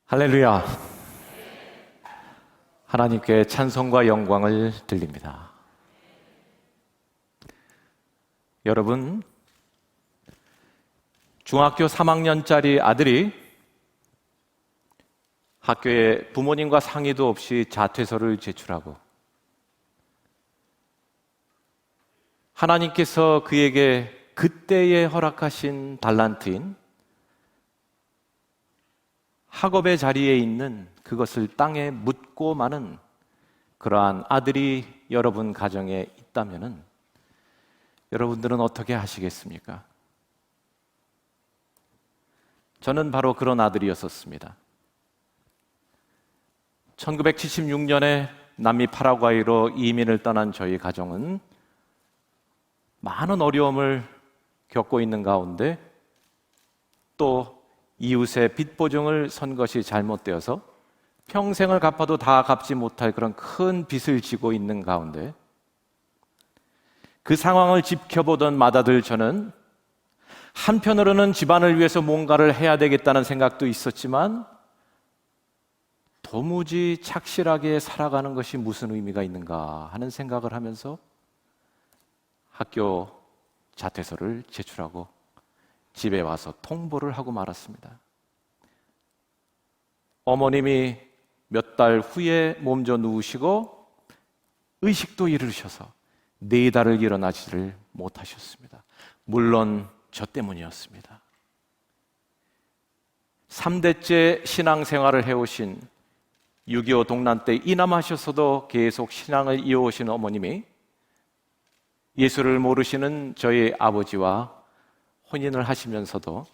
할렐루야. 하나님께 찬송과 영광을 드립니다. 여러분, 중학교 3학년짜리 아들이 학교에 부모님과 상의도 없이 자퇴서를 제출하고 하나님께서 그에게 그때에 허락하신 달란트인 학업의 자리에 있는 그것을 땅에 묻고 마는 그러한 아들이 여러분 가정에 있다면 여러분들은 어떻게 하시겠습니까? 저는 바로 그런 아들이었었습니다. 1976년에 남미 파라과이로 이민을 떠난 저희 가정은 많은 어려움을 겪고 있는 가운데 또 이웃의 빚 보증을 선 것이 잘못되어서 평생을 갚아도 다 갚지 못할 그런 큰 빚을 지고 있는 가운데 그 상황을 지켜보던 맏아들 저는 한편으로는 집안을 위해서 뭔가를 해야 되겠다는 생각도 있었지만 도무지 착실하게 살아가는 것이 무슨 의미가 있는가 하는 생각을 하면서 학교 자퇴서를 제출하고 집에 와서 통보를 하고 말았습니다. 어머님이 몇 달 후에 몸져 누우시고 의식도 잃으셔서 4달을 일어나지를 못하셨습니다. 물론 저 때문이었습니다. 3대째 신앙생활을 해오신 6.25 동란 때 이남하셔서도 계속 신앙을 이어오신 어머님이 예수를 모르시는 저희 아버지와 혼인을 하시면서도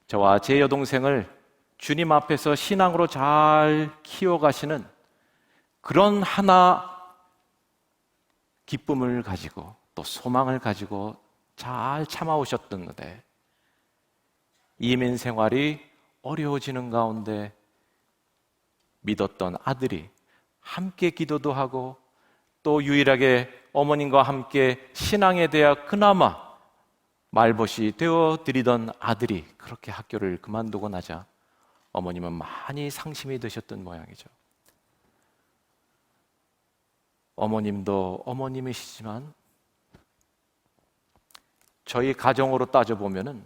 저와 제 여동생을 주님 앞에서 신앙으로 잘 키워가시는 그런 하나 기쁨을 가지고 또 소망을 가지고 잘 참아오셨던데 이민 생활이 어려워지는 가운데 믿었던 아들이 함께 기도도 하고 또 유일하게 어머님과 함께 신앙에 대해 그나마 말벗이 되어드리던 아들이 그렇게 학교를 그만두고 나자 어머님은 많이 상심이 되셨던 모양이죠. 어머님도 어머님이시지만 저희 가정으로 따져보면은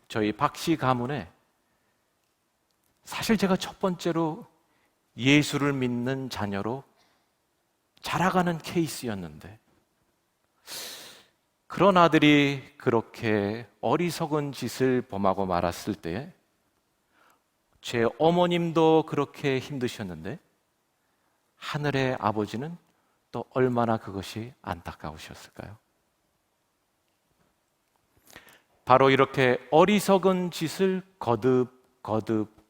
저희 박씨 가문에 사실 제가 첫 번째로 예수를 믿는 자녀로 자라가는 케이스였는데 그런 아들이 그렇게 어리석은 짓을 범하고 말았을 때 제 어머님도 그렇게 힘드셨는데 하늘의 아버지는 또 얼마나 그것이 안타까우셨을까요? 바로 이렇게 어리석은 짓을 거듭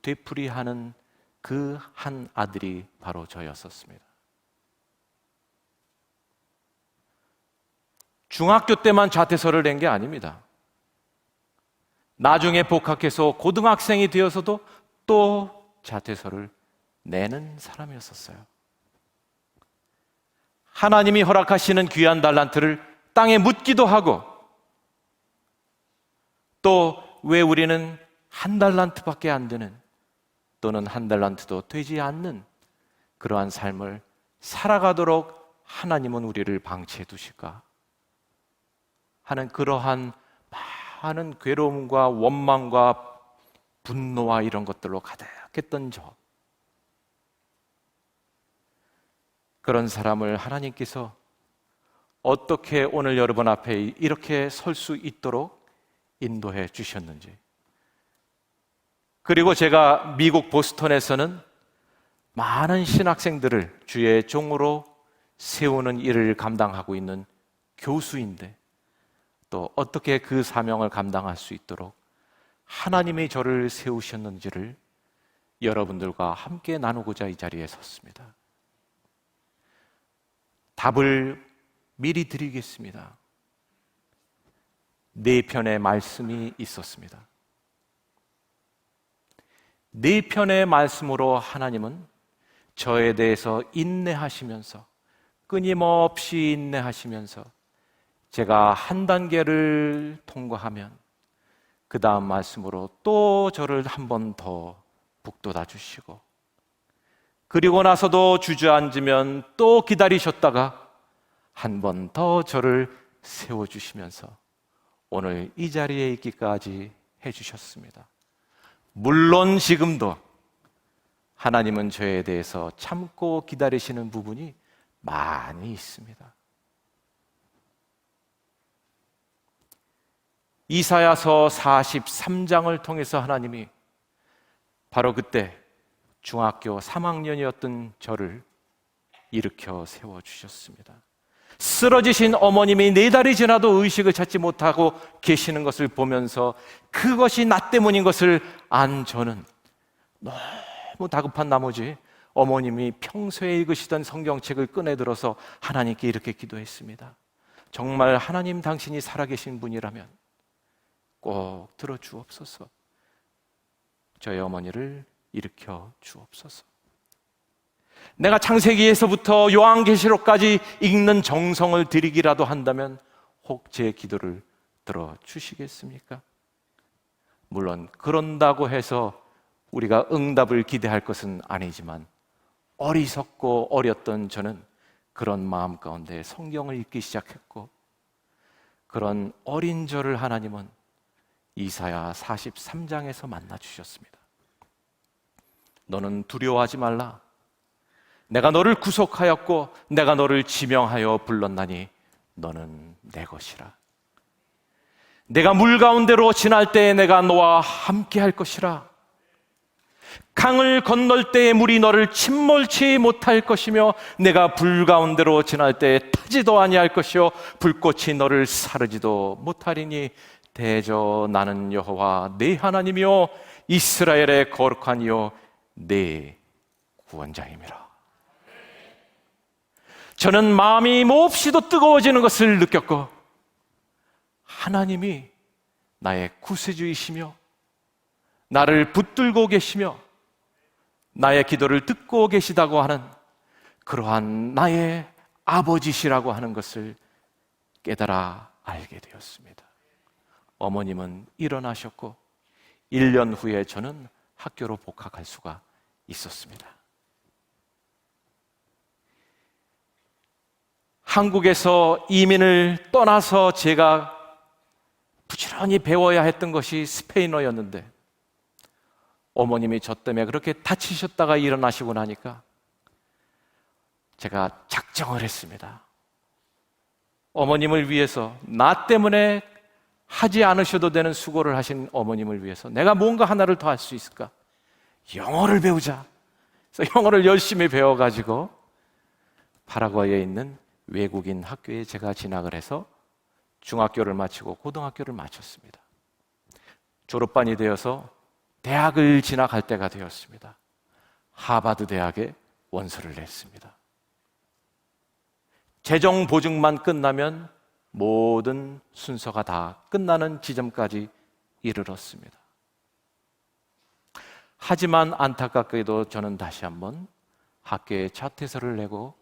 되풀이하는 그 한 아들이 바로 저였었습니다. 중학교 때만 자퇴서를 낸 게 아닙니다. 나중에 복학해서 고등학생이 되어서도 또 자퇴서를 내는 사람이었었어요. 하나님이 허락하시는 귀한 달란트를 땅에 묻기도 하고 또 왜 우리는 1달란트밖에 안 되는 또는 1달란트도 되지 않는 그러한 삶을 살아가도록 하나님은 우리를 방치해 두실까 하는 그러한 많은 괴로움과 원망과 분노와 이런 것들로 가득했던 저 그런 사람을 하나님께서 어떻게 오늘 여러분 앞에 이렇게 설 수 있도록 인도해 주셨는지 그리고 제가 미국 보스턴에서는 많은 신학생들을 주의 종으로 세우는 일을 감당하고 있는 교수인데 또 어떻게 그 사명을 감당할 수 있도록 하나님이 저를 세우셨는지를 여러분들과 함께 나누고자 이 자리에 섰습니다. 답을 미리 드리겠습니다. 4편의 말씀이 있었습니다. 4편의 말씀으로 하나님은 저에 대해서 인내하시면서 끊임없이 인내하시면서 제가 한 단계를 통과하면 그 다음 말씀으로 또 저를 한 번 더 북돋아 주시고, 그리고 나서도 주저앉으면 또 기다리셨다가 한 번 더 저를 세워주시면서 오늘 이 자리에 있기까지 해주셨습니다. 물론 지금도 하나님은 저에 대해서 참고 기다리시는 부분이 많이 있습니다. 이사야서 43장을 통해서 하나님이 바로 그때 중학교 3학년이었던 저를 일으켜 세워주셨습니다. 쓰러지신 어머님이 4달이 지나도 의식을 찾지 못하고 계시는 것을 보면서 그것이 나 때문인 것을 안 저는 너무 다급한 나머지 어머님이 평소에 읽으시던 성경책을 꺼내들어서 하나님께 이렇게 기도했습니다. 정말 하나님 당신이 살아계신 분이라면 꼭 들어주옵소서. 저희 어머니를 일으켜 주옵소서. 내가 창세기에서부터 요한계시록까지 읽는 정성을 들이기라도 한다면 혹 제 기도를 들어주시겠습니까? 물론 그런다고 해서 우리가 응답을 기대할 것은 아니지만 어리석고 어렸던 저는 그런 마음 가운데 성경을 읽기 시작했고, 그런 어린 저를 하나님은 이사야 43장에서 만나주셨습니다. 너는 두려워하지 말라. 내가 너를 구속하였고 내가 너를 지명하여 불렀나니 너는 내 것이라. 내가 물 가운데로 지날 때에 내가 너와 함께 할 것이라. 강을 건널 때에 물이 너를 침몰치 못할 것이며 내가 불 가운데로 지날 때에 타지도 아니할 것이요 불꽃이 너를 사르지도 못하리니 대저 나는 여호와 네 하나님이요 이스라엘의 거룩한 이요 네 구원자임이라. 저는 마음이 몹시도 뜨거워지는 것을 느꼈고, 하나님이 나의 구세주이시며 나를 붙들고 계시며 나의 기도를 듣고 계시다고 하는 그러한 나의 아버지시라고 하는 것을 깨달아 알게 되었습니다. 어머님은 일어나셨고 1년 후에 저는 학교로 복학할 수가 있었습니다. 한국에서 이민을 떠나서 제가 부지런히 배워야 했던 것이 스페인어였는데 어머님이 저 때문에 그렇게 다치셨다가 일어나시고 나니까 제가 작정을 했습니다. 어머님을 위해서, 나 때문에 하지 않으셔도 되는 수고를 하신 어머님을 위해서 내가 뭔가 하나를 더 할 수 있을까? 영어를 배우자. 그래서 영어를 열심히 배워가지고 파라과이에 있는 외국인 학교에 제가 진학을 해서 중학교를 마치고 고등학교를 마쳤습니다. 졸업반이 되어서 대학을 진학할 때가 되었습니다. 하버드 대학에 원서를 냈습니다. 재정 보증만 끝나면 모든 순서가 다 끝나는 지점까지 이르렀습니다. 하지만 안타깝게도 저는 다시 한번 학교에 자퇴서를 내고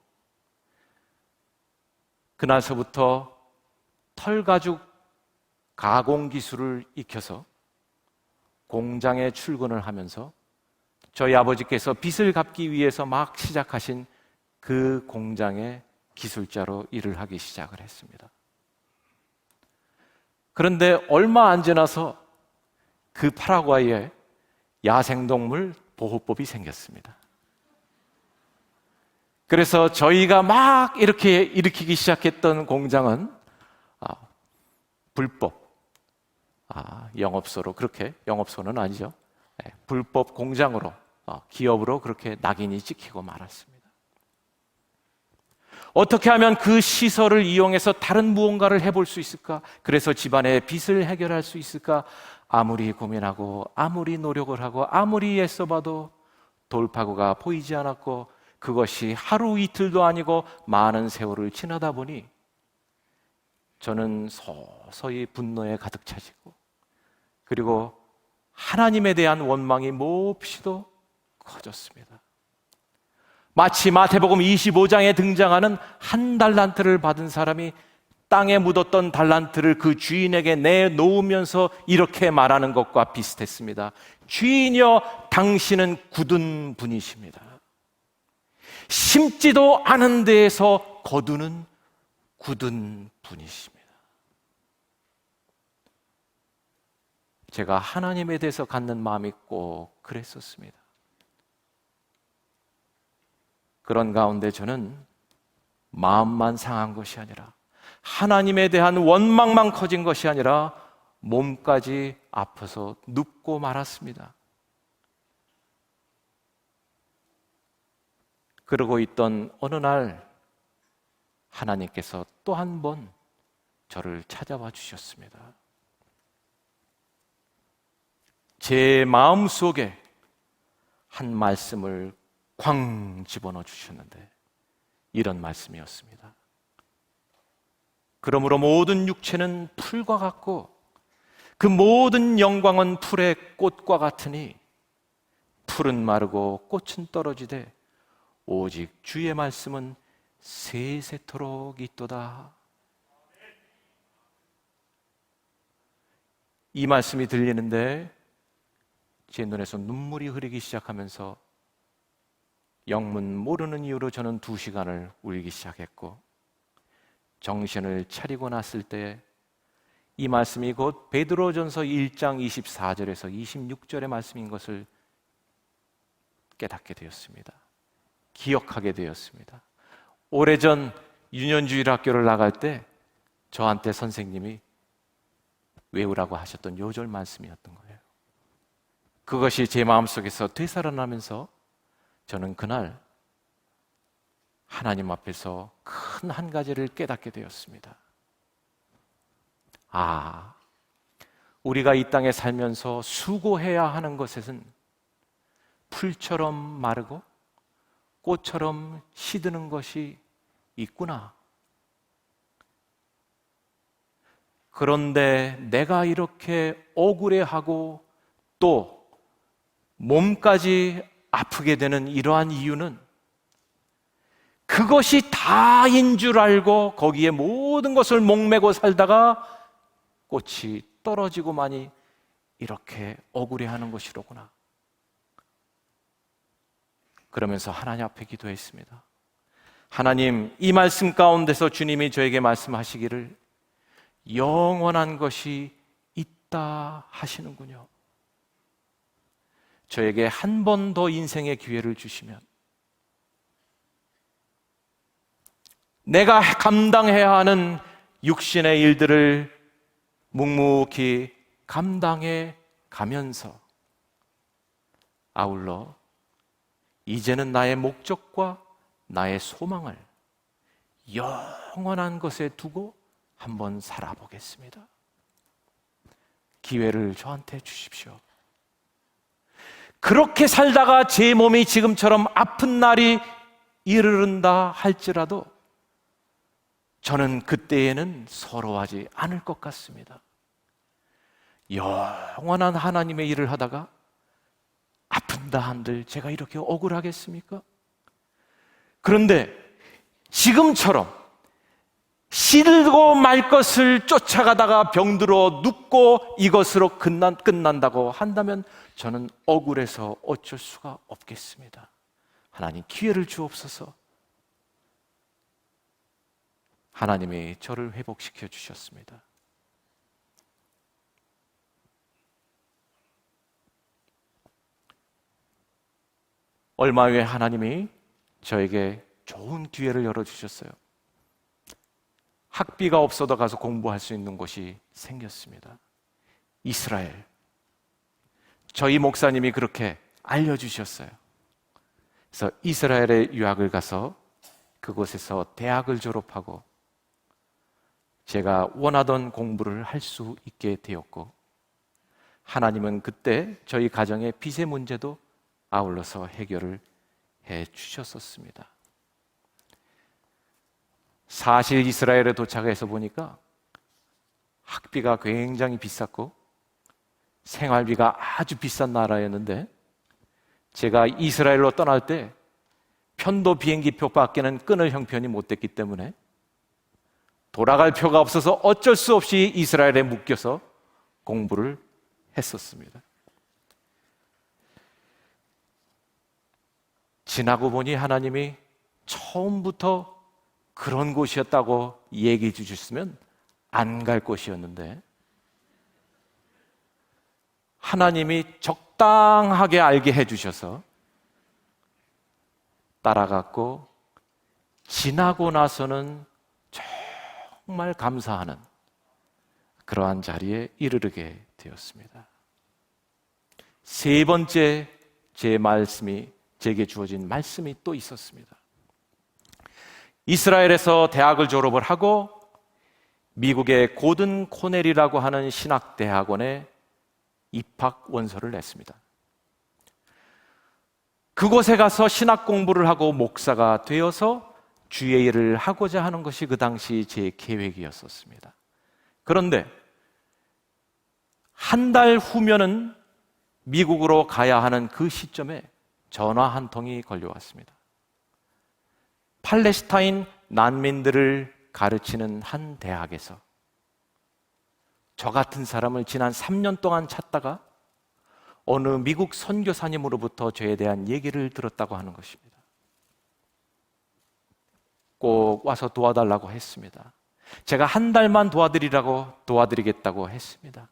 그날서부터 털가죽 가공 기술을 익혀서 공장에 출근을 하면서 저희 아버지께서 빚을 갚기 위해서 막 시작하신 그 공장의 기술자로 일을 하기 시작을 했습니다. 그런데 얼마 안 지나서 그 파라과이에 야생동물 보호법이 생겼습니다. 그래서 저희가 막 이렇게 일으키기 시작했던 공장은 불법, 영업소로, 그렇게, 영업소는 아니죠. 불법 공장으로, 기업으로 그렇게 낙인이 찍히고 말았습니다. 어떻게 하면 그 시설을 이용해서 다른 무언가를 해볼 수 있을까? 그래서 집안의 빚을 해결할 수 있을까? 아무리 고민하고 아무리 노력을 하고 아무리 애써봐도 돌파구가 보이지 않았고, 그것이 하루 이틀도 아니고 많은 세월을 지나다 보니 저는 서서히 분노에 가득 차지고, 그리고 하나님에 대한 원망이 몹시도 커졌습니다. 마치 마태복음 25장에 등장하는 한 달란트를 받은 사람이 땅에 묻었던 달란트를 그 주인에게 내놓으면서 이렇게 말하는 것과 비슷했습니다. 주인이여, 당신은 굳은 분이십니다. 심지도 않은 데에서 거두는 굳은 분이십니다. 제가 하나님에 대해서 갖는 마음이 꼭 그랬었습니다. 그런 가운데 저는 마음만 상한 것이 아니라, 하나님에 대한 원망만 커진 것이 아니라 몸까지 아파서 눕고 말았습니다. 그러고 있던 어느 날 하나님께서 또 한 번 저를 찾아와 주셨습니다. 제 마음속에 한 말씀을 쾅 집어넣어 주셨는데 이런 말씀이었습니다. 그러므로 모든 육체는 풀과 같고 그 모든 영광은 풀의 꽃과 같으니 풀은 마르고 꽃은 떨어지되 오직 주의 말씀은 세세토록 있도다. 이 말씀이 들리는데 제 눈에서 눈물이 흐르기 시작하면서 영문 모르는 이유로 저는 2시간을 울기 시작했고, 정신을 차리고 났을 때 이 말씀이 곧 베드로전서 1장 24절에서 26절의 말씀인 것을 깨닫게 되었습니다. 기억하게 되었습니다. 오래전 유년주일 학교를 나갈 때 저한테 선생님이 외우라고 하셨던 요절 말씀이었던 거예요. 그것이 제 마음속에서 되살아나면서 저는 그날 하나님 앞에서 큰 한 가지를 깨닫게 되었습니다. 우리가 이 땅에 살면서 수고해야 하는 것에는 풀처럼 마르고 꽃처럼 시드는 것이 있구나. 그런데 내가 이렇게 억울해하고 또 몸까지 아프게 되는 이러한 이유는 그것이 다인 줄 알고 거기에 모든 것을 목매고 살다가 꽃이 떨어지고만이 이렇게 억울해하는 것이로구나. 그러면서 하나님 앞에 기도했습니다. 하나님, 이 말씀 가운데서 주님이 저에게 말씀하시기를 영원한 것이 있다 하시는군요. 저에게 한 번 더 인생의 기회를 주시면 내가 감당해야 하는 육신의 일들을 묵묵히 감당해 가면서 아울러 이제는 나의 목적과 나의 소망을 영원한 것에 두고 한번 살아보겠습니다. 기회를 저한테 주십시오. 그렇게 살다가 제 몸이 지금처럼 아픈 날이 이르른다 할지라도 저는 그때에는 서러워하지 않을 것 같습니다. 영원한 하나님의 일을 하다가 아픈다 한들 제가 이렇게 억울하겠습니까? 그런데 지금처럼 시들고 말 것을 쫓아가다가 병들어 눕고 이것으로 끝난다고 한다면 저는 억울해서 어쩔 수가 없겠습니다. 하나님, 기회를 주옵소서. 하나님이 저를 회복시켜 주셨습니다. 얼마 후에 하나님이 저에게 좋은 기회를 열어주셨어요. 학비가 없어도 가서 공부할 수 있는 곳이 생겼습니다. 이스라엘. 저희 목사님이 그렇게 알려주셨어요. 그래서 이스라엘에 유학을 가서 그곳에서 대학을 졸업하고 제가 원하던 공부를 할 수 있게 되었고, 하나님은 그때 저희 가정의 빚의 문제도 아울러서 해결을 해 주셨었습니다. 사실 이스라엘에 도착해서 보니까 학비가 굉장히 비쌌고 생활비가 아주 비싼 나라였는데, 제가 이스라엘로 떠날 때 편도 비행기표 밖에는 끊을 형편이 못 됐기 때문에 돌아갈 표가 없어서 어쩔 수 없이 이스라엘에 묶여서 공부를 했었습니다. 지나고 보니 하나님이 처음부터 그런 곳이었다고 얘기해 주셨으면 안 갈 곳이었는데, 하나님이 적당하게 알게 해주셔서 따라갔고, 지나고 나서는 정말 감사하는 그러한 자리에 이르게 되었습니다. 세 번째 제게 주어진 말씀이 또 있었습니다. 이스라엘에서 대학을 졸업을 하고 미국의 고든 코넬이라고 하는 신학대학원에 입학 원서를 냈습니다. 그곳에 가서 신학 공부를 하고 목사가 되어서 주의 일을 하고자 하는 것이 그 당시 제 계획이었었습니다. 그런데 한 달 후면은 미국으로 가야 하는 그 시점에 전화 한 통이 걸려왔습니다. 팔레스타인 난민들을 가르치는 한 대학에서 저 같은 사람을 지난 3년 동안 찾다가 어느 미국 선교사님으로부터 저에 대한 얘기를 들었다고 하는 것입니다. 꼭 와서 도와달라고 했습니다. 제가 한 달만 도와드리겠다고 했습니다.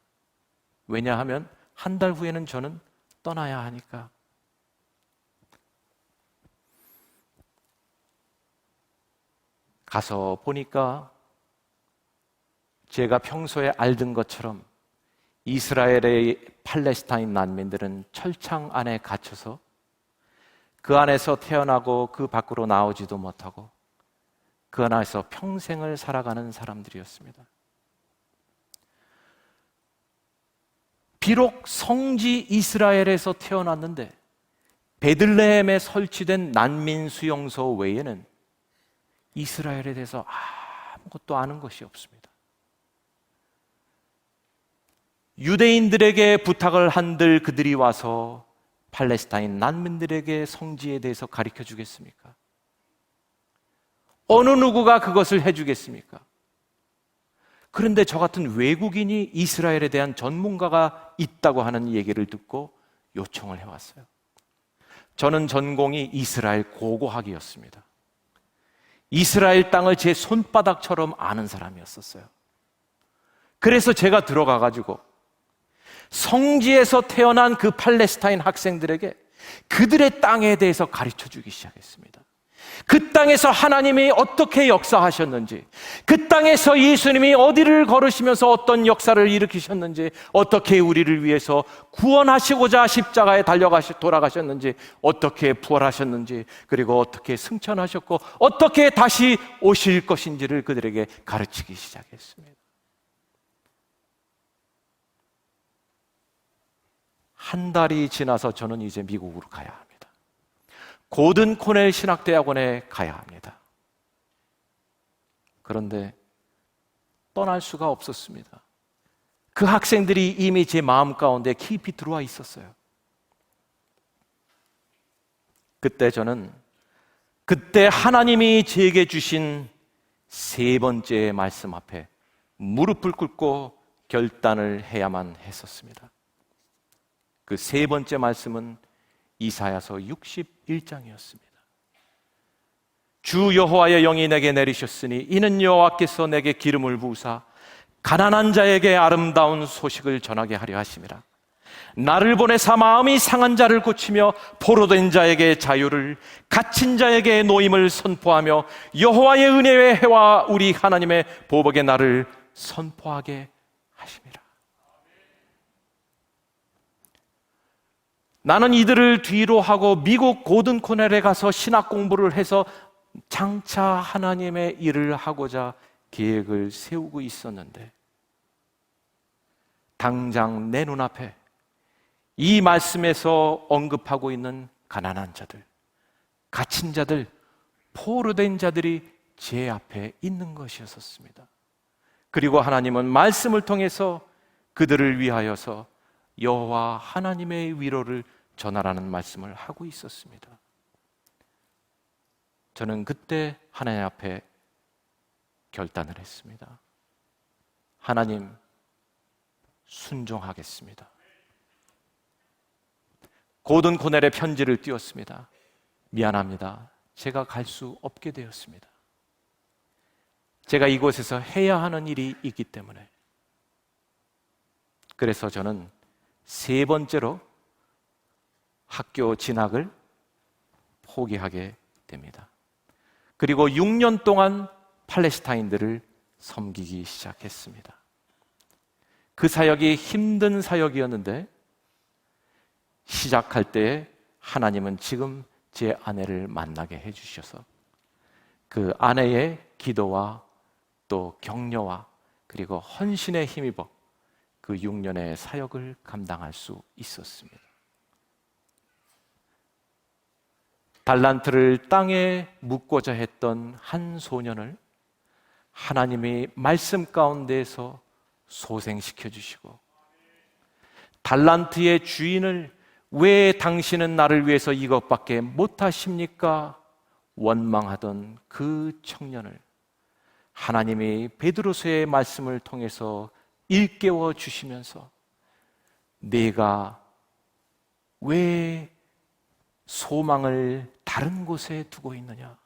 왜냐하면 한 달 후에는 저는 떠나야 하니까. 가서 보니까 제가 평소에 알던 것처럼 이스라엘의 팔레스타인 난민들은 철창 안에 갇혀서 그 안에서 태어나고 그 밖으로 나오지도 못하고 그 안에서 평생을 살아가는 사람들이었습니다. 비록 성지 이스라엘에서 태어났는데 베들레헴에 설치된 난민 수용소 외에는 이스라엘에 대해서 아무것도 아는 것이 없습니다. 유대인들에게 부탁을 한들 그들이 와서 팔레스타인 난민들에게 성지에 대해서 가르쳐 주겠습니까? 어느 누구가 그것을 해주겠습니까? 그런데 저 같은 외국인이 이스라엘에 대한 전문가가 있다고 하는 얘기를 듣고 요청을 해왔어요. 저는 전공이 이스라엘 고고학이었습니다. 이스라엘 땅을 제 손바닥처럼 아는 사람이었었어요. 그래서 제가 들어가가지고 성지에서 태어난 그 팔레스타인 학생들에게 그들의 땅에 대해서 가르쳐 주기 시작했습니다. 그 땅에서 하나님이 어떻게 역사하셨는지, 그 땅에서 예수님이 어디를 걸으시면서 어떤 역사를 일으키셨는지, 어떻게 우리를 위해서 구원하시고자 십자가에 돌아가셨는지, 어떻게 부활하셨는지, 그리고 어떻게 승천하셨고 어떻게 다시 오실 것인지를 그들에게 가르치기 시작했습니다. 한 달이 지나서 저는 이제 미국으로 가야 합니다. 고든 코넬 신학대학원에 가야 합니다. 그런데 떠날 수가 없었습니다. 그 학생들이 이미 제 마음 가운데 깊이 들어와 있었어요. 그때 하나님이 제게 주신 세 번째 말씀 앞에 무릎을 꿇고 결단을 해야만 했었습니다. 그 세 번째 말씀은 이사야서 61장이었습니다. 주 여호와의 영이 내게 내리셨으니 이는 여호와께서 내게 기름을 부으사 가난한 자에게 아름다운 소식을 전하게 하려 하심이라. 나를 보내사 마음이 상한 자를 고치며 포로된 자에게 자유를, 갇힌 자에게 노임을 선포하며 여호와의 은혜의 해와 우리 하나님의 보복의 날을 선포하게 하심이라. 나는 이들을 뒤로 하고 미국 고든 코넬에 가서 신학 공부를 해서 장차 하나님의 일을 하고자 계획을 세우고 있었는데, 당장 내 눈앞에 이 말씀에서 언급하고 있는 가난한 자들, 갇힌 자들, 포로된 자들이 제 앞에 있는 것이었습니다. 그리고 하나님은 말씀을 통해서 그들을 위하여서 여호와 하나님의 위로를 전하라는 말씀을 하고 있었습니다. 저는 그때 하나님 앞에 결단을 했습니다. 하나님, 순종하겠습니다. 고든 코넬의 편지를 띄웠습니다. 미안합니다. 제가 갈 수 없게 되었습니다. 제가 이곳에서 해야 하는 일이 있기 때문에. 그래서 저는 3번째로 학교 진학을 포기하게 됩니다. 그리고 6년 동안 팔레스타인들을 섬기기 시작했습니다. 그 사역이 힘든 사역이었는데 시작할 때 하나님은 지금 제 아내를 만나게 해주셔서 그 아내의 기도와 또 격려와 그리고 헌신에 힘입어 그 6년의 사역을 감당할 수 있었습니다. 달란트를 땅에 묻고자 했던 한 소년을 하나님이 말씀 가운데에서 소생시켜 주시고, 달란트의 주인을 왜 당신은 나를 위해서 이것밖에 못하십니까? 원망하던 그 청년을 하나님이 베드로서의 말씀을 통해서 일깨워 주시면서 내가 왜 소망을 다른 곳에 두고 있느냐?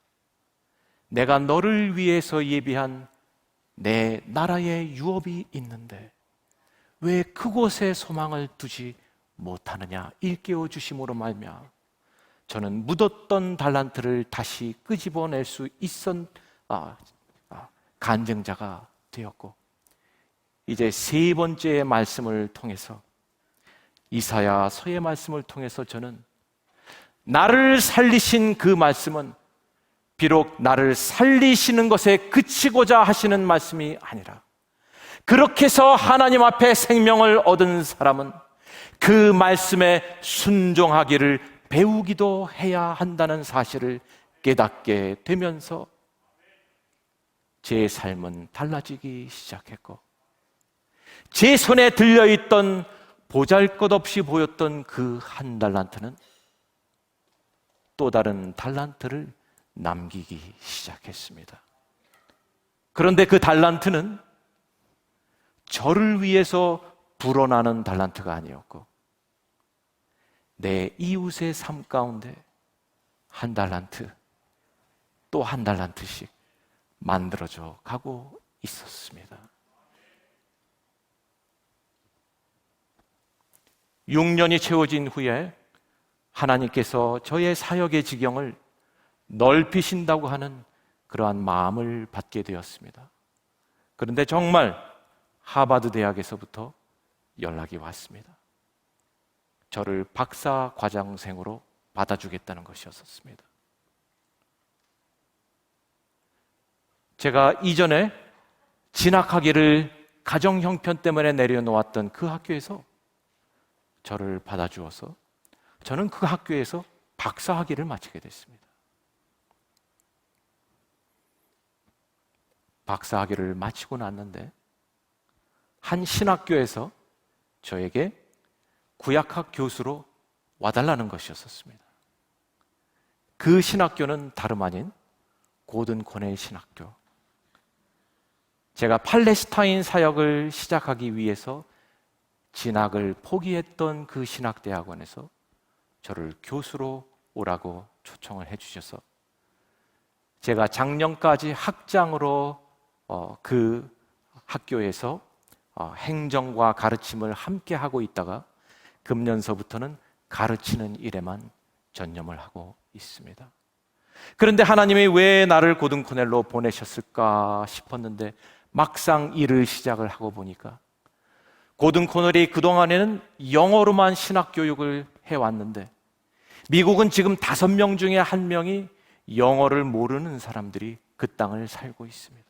내가 너를 위해서 예비한 내 나라의 유업이 있는데 왜 그곳에 소망을 두지 못하느냐? 일깨워 주심으로 말미암아 저는 묻었던 달란트를 다시 끄집어낼 수 있었 간증자가 되었고, 이제 3번째의 말씀을 통해서 이사야서의 말씀을 통해서 저는 나를 살리신 그 말씀은 비록 나를 살리시는 것에 그치고자 하시는 말씀이 아니라, 그렇게 해서 하나님 앞에 생명을 얻은 사람은 그 말씀에 순종하기를 배우기도 해야 한다는 사실을 깨닫게 되면서 제 삶은 달라지기 시작했고, 제 손에 들려있던 보잘것없이 보였던 그 한 달란트는 또 다른 달란트를 남기기 시작했습니다. 그런데 그 달란트는 저를 위해서 불어나는 달란트가 아니었고, 내 이웃의 삶 가운데 한 달란트 또 한 달란트씩 만들어져 가고 있었습니다. 6년이 채워진 후에 하나님께서 저의 사역의 지경을 넓히신다고 하는 그러한 마음을 받게 되었습니다. 그런데 정말 하버드 대학에서부터 연락이 왔습니다. 저를 박사 과정생으로 받아주겠다는 것이었습니다. 제가 이전에 진학하기를 가정 형편 때문에 내려놓았던 그 학교에서 저를 받아주어서 저는 그 학교에서 박사학위를 마치게 됐습니다. 박사학위를 마치고 났는데 한 신학교에서 저에게 구약학 교수로 와달라는 것이었습니다. 그 신학교는 다름 아닌 고든 코넬 신학교. 제가 팔레스타인 사역을 시작하기 위해서 진학을 포기했던 그 신학대학원에서 저를 교수로 오라고 초청을 해주셔서 제가 작년까지 학장으로 그 학교에서 행정과 가르침을 함께 하고 있다가 금년서부터는 가르치는 일에만 전념을 하고 있습니다. 그런데 하나님이 왜 나를 고든 코넬로 보내셨을까 싶었는데 막상 일을 시작을 하고 보니까 고든 코넬이 그동안에는 영어로만 신학교육을 해왔는데 미국은 지금 5명 중에 1명이 영어를 모르는 사람들이 그 땅을 살고 있습니다.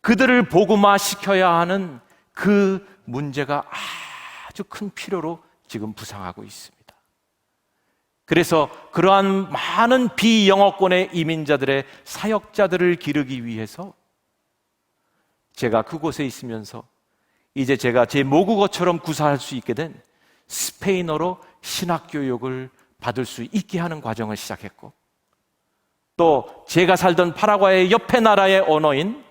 그들을 복음화 시켜야 하는 그 문제가 아주 큰 필요로 지금 부상하고 있습니다. 그래서 그러한 많은 비영어권의 이민자들의 사역자들을 기르기 위해서 제가 그곳에 있으면서 이제 제가 제 모국어처럼 구사할 수 있게 된 스페인어로 신학교육을 받을 수 있게 하는 과정을 시작했고, 또 제가 살던 파라과이 옆에 나라의 언어인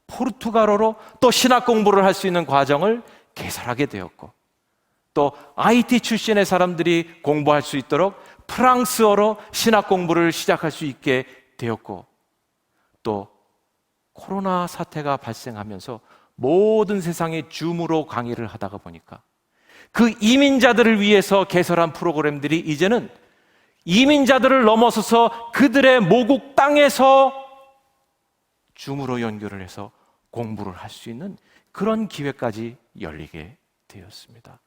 포르투갈어로 또 신학 공부를 할 수 있는 과정을 개설하게 되었고, 또 IT 출신의 사람들이 공부할 수 있도록 프랑스어로 신학 공부를 시작할 수 있게 되었고, 또 코로나 사태가 발생하면서 모든 세상이 줌으로 강의를 하다가 보니까 그 이민자들을 위해서 개설한 프로그램들이 이제는 이민자들을 넘어서서 그들의 모국 땅에서 줌으로 연결을 해서 공부를 할 수 있는 그런 기회까지 열리게 되었습니다.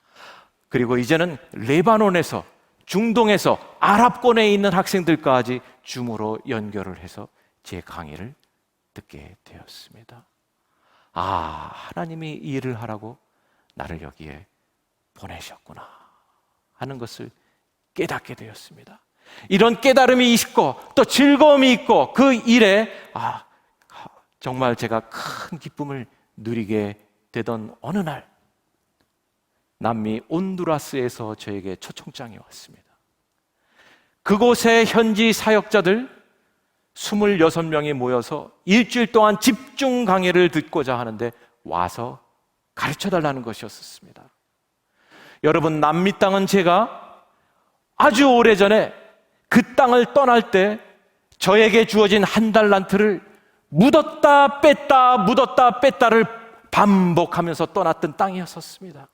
그리고 이제는 레바논에서, 중동에서, 아랍권에 있는 학생들까지 줌으로 연결을 해서 제 강의를 듣게 되었습니다. 아, 하나님이 이 일을 하라고 나를 여기에 보내셨구나 하는 것을 깨닫게 되었습니다. 이런 깨달음이 있고 또 즐거움이 있고 그 일에 정말 제가 큰 기쁨을 누리게 되던 어느 날, 남미 온두라스에서 저에게 초청장이 왔습니다. 그곳의 현지 사역자들 26명이 모여서 일주일 동안 집중 강의를 듣고자 하는데 와서 가르쳐달라는 것이었습니다. 여러분, 남미 땅은 제가 아주 오래전에 그 땅을 떠날 때 저에게 주어진 한 달란트를 묻었다 뺐다 묻었다 뺐다를 반복하면서 떠났던 땅이었습니다.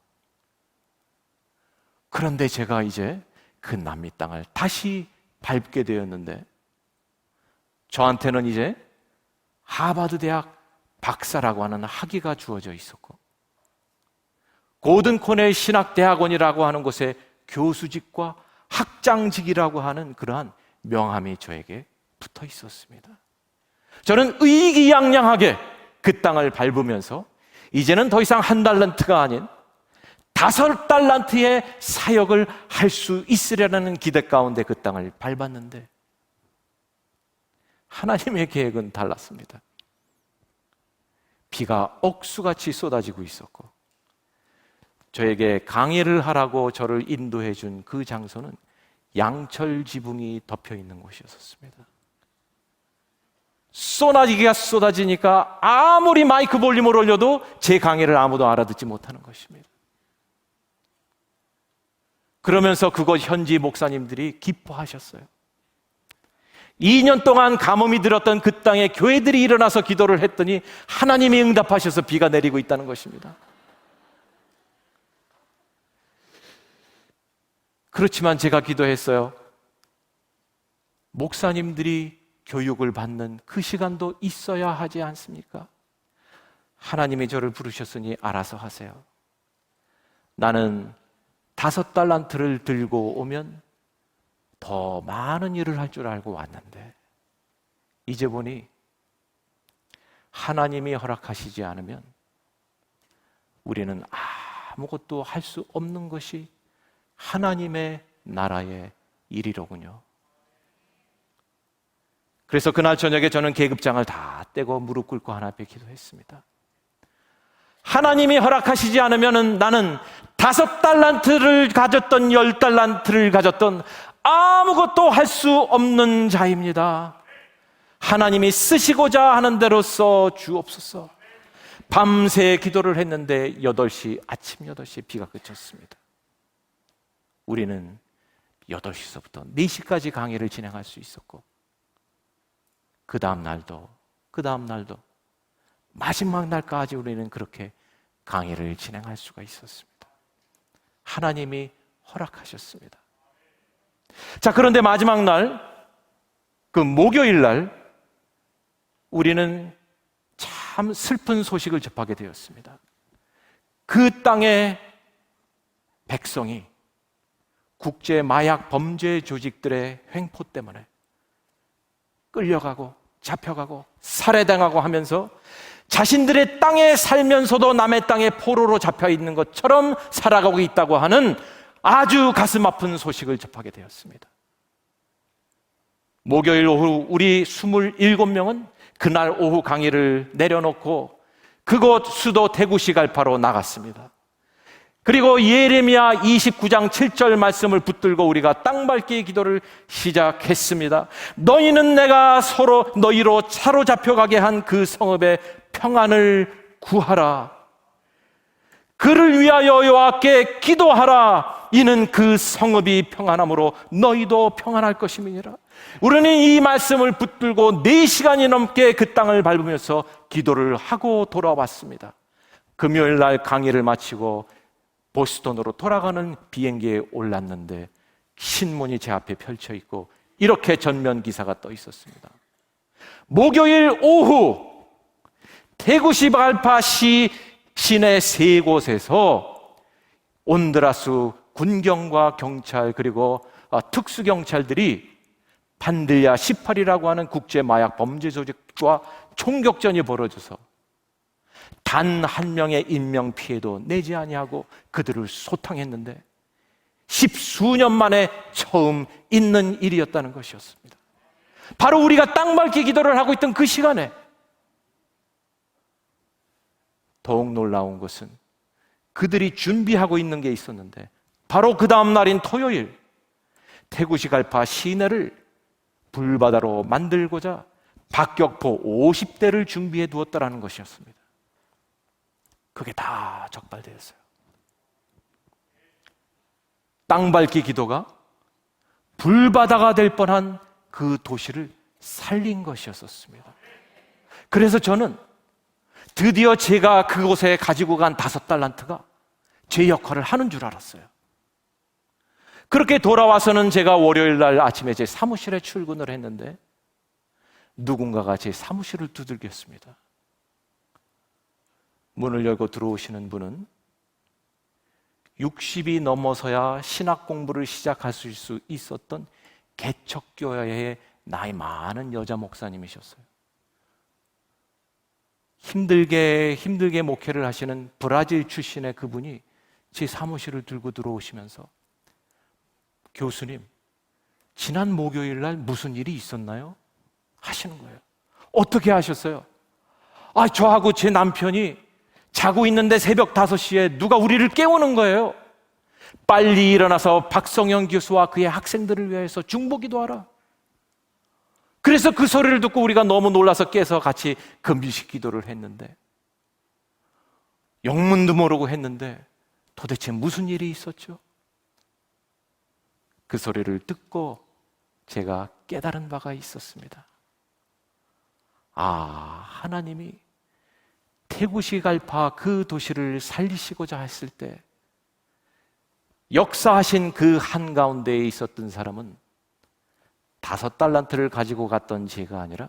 그런데 제가 이제 그 남미 땅을 다시 밟게 되었는데, 저한테는 이제 하버드 대학 박사라고 하는 학위가 주어져 있었고, 고든 코넬 신학대학원이라고 하는 곳에 교수직과 학장직이라고 하는 그러한 명함이 저에게 붙어 있었습니다. 저는 의기양양하게 그 땅을 밟으면서 이제는 더 이상 한 달란트가 아닌 5달란트의 사역을 할 수 있으려는 기대 가운데 그 땅을 밟았는데, 하나님의 계획은 달랐습니다. 비가 억수같이 쏟아지고 있었고, 저에게 강의를 하라고 저를 인도해 준 그 장소는 양철 지붕이 덮여 있는 곳이었습니다. 쏟아지기가 쏟아지니까 아무리 마이크 볼륨을 올려도 제 강의를 아무도 알아듣지 못하는 것입니다. 그러면서 그곳 현지 목사님들이 기뻐하셨어요. 2년 동안 가뭄이 들었던 그 땅에 교회들이 일어나서 기도를 했더니 하나님이 응답하셔서 비가 내리고 있다는 것입니다. 그렇지만 제가 기도했어요. 목사님들이 교육을 받는 그 시간도 있어야 하지 않습니까? 하나님이 저를 부르셨으니 알아서 하세요. 나는 5달란트를 들고 오면 더 많은 일을 할 줄 알고 왔는데, 이제 보니 하나님이 허락하시지 않으면 우리는 아무것도 할 수 없는 것이 하나님의 나라의 일이로군요. 그래서 그날 저녁에 저는 계급장을 다 떼고 무릎 꿇고 하나님 앞에 기도했습니다. 하나님이 허락하시지 않으면 나는 5달란트를 가졌던 10달란트를 가졌던 아무것도 할 수 없는 자입니다. 하나님이 쓰시고자 하는 대로 써 주옵소서. 밤새 기도를 했는데 아침 8시 비가 그쳤습니다. 우리는 8시서부터 4시까지 강의를 진행할 수 있었고, 그 다음 날도 마지막 날까지 우리는 그렇게 강의를 진행할 수가 있었습니다. 하나님이 허락하셨습니다. 자, 그런데 마지막 날, 그 목요일 날 우리는 참 슬픈 소식을 접하게 되었습니다. 그 땅의 백성이 국제 마약 범죄 조직들의 횡포 때문에 끌려가고 잡혀가고 살해당하고 하면서 자신들의 땅에 살면서도 남의 땅에 포로로 잡혀 있는 것처럼 살아가고 있다고 하는 아주 가슴 아픈 소식을 접하게 되었습니다. 목요일 오후 우리 27명은 그날 오후 강의를 내려놓고 그곳 수도 대구시 갈파로 나갔습니다. 그리고 예레미야 29장 7절 말씀을 붙들고 우리가 땅밟기 기도를 시작했습니다. 너희는 내가 서로 너희로 사로잡혀가게 한 그 성읍의 평안을 구하라. 그를 위하여 여호와께 기도하라. 이는 그 성읍이 평안함으로 너희도 평안할 것임이니라. 우리는 이 말씀을 붙들고 4시간이 넘게 그 땅을 밟으면서 기도를 하고 돌아왔습니다. 금요일 날 강의를 마치고 보스턴으로 돌아가는 비행기에 올랐는데 신문이 제 앞에 펼쳐 있고 이렇게 전면 기사가 떠 있었습니다. 목요일 오후 테구시갈파 시내 3곳에서 온두라스 군경과 경찰 그리고 특수경찰들이 판들야 18이라고 하는 국제 마약 범죄 조직과 총격전이 벌어져서 단 한 명의 인명 피해도 내지 아니하고 그들을 소탕했는데 10수년 만에 처음 있는 일이었다는 것이었습니다. 바로 우리가 땅밟기 기도를 하고 있던 그 시간에 더욱 놀라운 것은 그들이 준비하고 있는 게 있었는데 바로 그 다음 날인 토요일 테구시갈파 시내를 불바다로 만들고자 박격포 50대를 준비해 두었다라는 것이었습니다. 그게 다 적발되었어요. 땅밟기 기도가 불바다가 될 뻔한 그 도시를 살린 것이었습니다. 그래서 저는 드디어 제가 그곳에 가지고 간 5달란트가 제 역할을 하는 줄 알았어요. 그렇게 돌아와서는 제가 월요일 날 아침에 제 사무실에 출근을 했는데 누군가가 제 사무실을 두들겼습니다. 문을 열고 들어오시는 분은 60이 넘어서야 신학 공부를 시작하실 수 있었던 개척교회의 나이 많은 여자 목사님이셨어요. 힘들게 목회를 하시는 브라질 출신의 그분이 제 사무실을 들고 들어오시면서 교수님, 지난 목요일 날 무슨 일이 있었나요? 하시는 거예요. 어떻게 하셨어요? 저하고 제 남편이 자고 있는데 새벽 5시에 누가 우리를 깨우는 거예요. 빨리 일어나서 박성영 교수와 그의 학생들을 위해서 중보기도하라. 그래서 그 소리를 듣고 우리가 너무 놀라서 깨서 같이 금식 기도를 했는데 영문도 모르고 했는데 도대체 무슨 일이 있었죠? 그 소리를 듣고 제가 깨달은 바가 있었습니다. 하나님이 테구시갈파 그 도시를 살리시고자 했을 때 역사하신 그 한가운데에 있었던 사람은 5달란트를 가지고 갔던 제가 아니라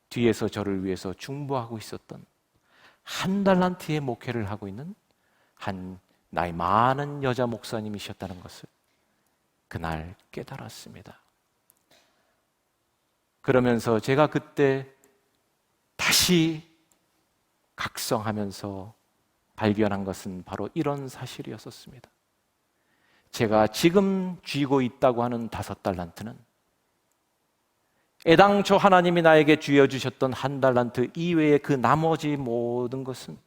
뒤에서 저를 위해서 중보하고 있었던 1달란트의 목회를 하고 있는 한 나이 많은 여자 목사님이셨다는 것을 그날 깨달았습니다. 그러면서 제가 그때 다시 각성하면서 발견한 것은 바로 이런 사실이었습니다. 제가 지금 쥐고 있다고 하는 5달란트는 애당초 하나님이 나에게 쥐어주셨던 1달란트 이외의 그 나머지 모든 것은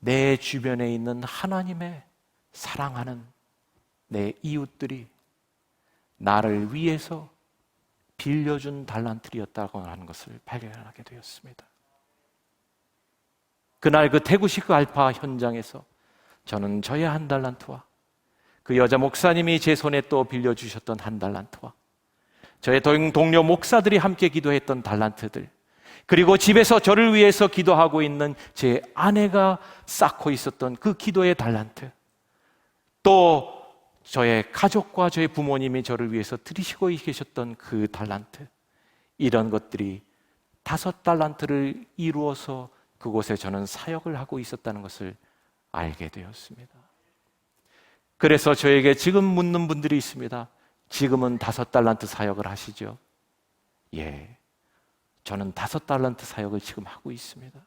내 주변에 있는 하나님의 사랑하는 내 이웃들이 나를 위해서 빌려준 달란트였다고 하는 것을 발견하게 되었습니다. 그날 그 테구시갈파 현장에서 저는 저의 1달란트와 그 여자 목사님이 제 손에 또 빌려주셨던 1달란트와 저의 동료 목사들이 함께 기도했던 달란트들, 그리고 집에서 저를 위해서 기도하고 있는 제 아내가 쌓고 있었던 그 기도의 달란트, 또 저의 가족과 저의 부모님이 저를 위해서 드리시고 계셨던 그 달란트, 이런 것들이 5달란트를 이루어서 그곳에 저는 사역을 하고 있었다는 것을 알게 되었습니다. 그래서 저에게 지금 묻는 분들이 있습니다. 지금은 5달란트 사역을 하시죠? 예, 저는 5달란트 사역을 지금 하고 있습니다.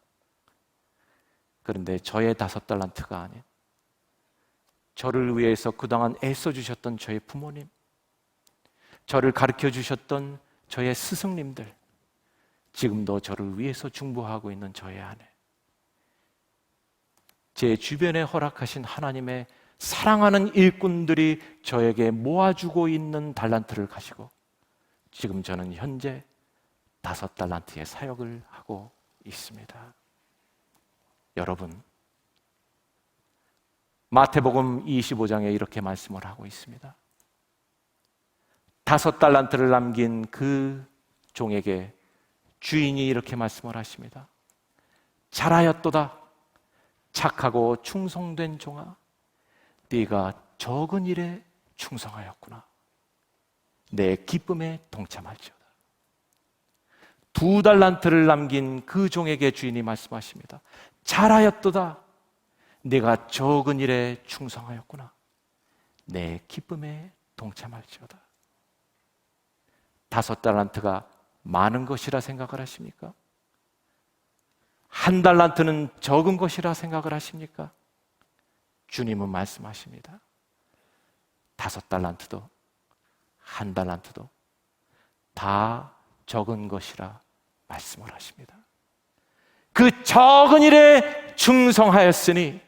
그런데 저의 5달란트가 아닌 저를 위해서 그동안 애써주셨던 저의 부모님, 저를 가르쳐주셨던 저의 스승님들, 지금도 저를 위해서 중보하고 있는 저의 아내, 제 주변에 허락하신 하나님의 사랑하는 일꾼들이 저에게 모아주고 있는 달란트를 가지고 지금 저는 현재 5달란트의 사역을 하고 있습니다. 여러분, 마태복음 25장에 이렇게 말씀을 하고 있습니다. 5달란트를 남긴 그 종에게 주인이 이렇게 말씀을 하십니다. 잘하였도다 착하고 충성된 종아, 네가 적은 일에 충성하였구나. 내 기쁨에 동참할지어다. 2달란트를 남긴 그 종에게 주인이 말씀하십니다. 잘하였도다. 네가 적은 일에 충성하였구나. 내 기쁨에 동참할지어다. 5달란트가 많은 것이라 생각을 하십니까? 1달란트는 적은 것이라 생각을 하십니까? 주님은 말씀하십니다. 5달란트도 1달란트도 다 적은 것이라 말씀을 하십니다. 그 적은 일에 충성하였으니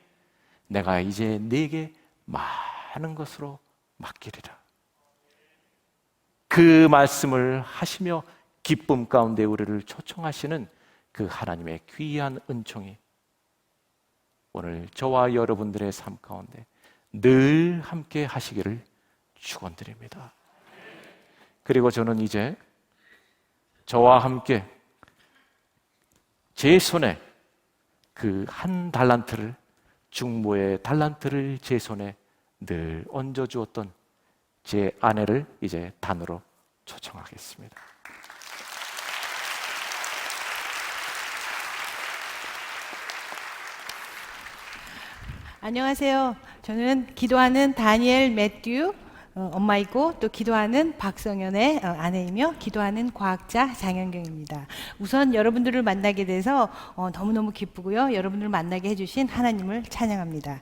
내가 이제 네게 많은 것으로 맡기리라. 그 말씀을 하시며 기쁨 가운데 우리를 초청하시는 그 하나님의 귀한 은총이 오늘 저와 여러분들의 삶 가운데 늘 함께 하시기를 축원드립니다. 그리고 저는 이제 저와 함께 제 손에 그 1달란트를, 중보의 달란트를 제 손에 늘 얹어주었던 제 아내를 이제 단으로 초청하겠습니다. 안녕하세요. 저는 기도하는 다니엘 매튜 엄마이고 또 기도하는 박성현의 아내이며 기도하는 과학자 장현경입니다. 우선 여러분들을 만나게 돼서 너무너무 기쁘고요. 여러분들을 만나게 해주신 하나님을 찬양합니다.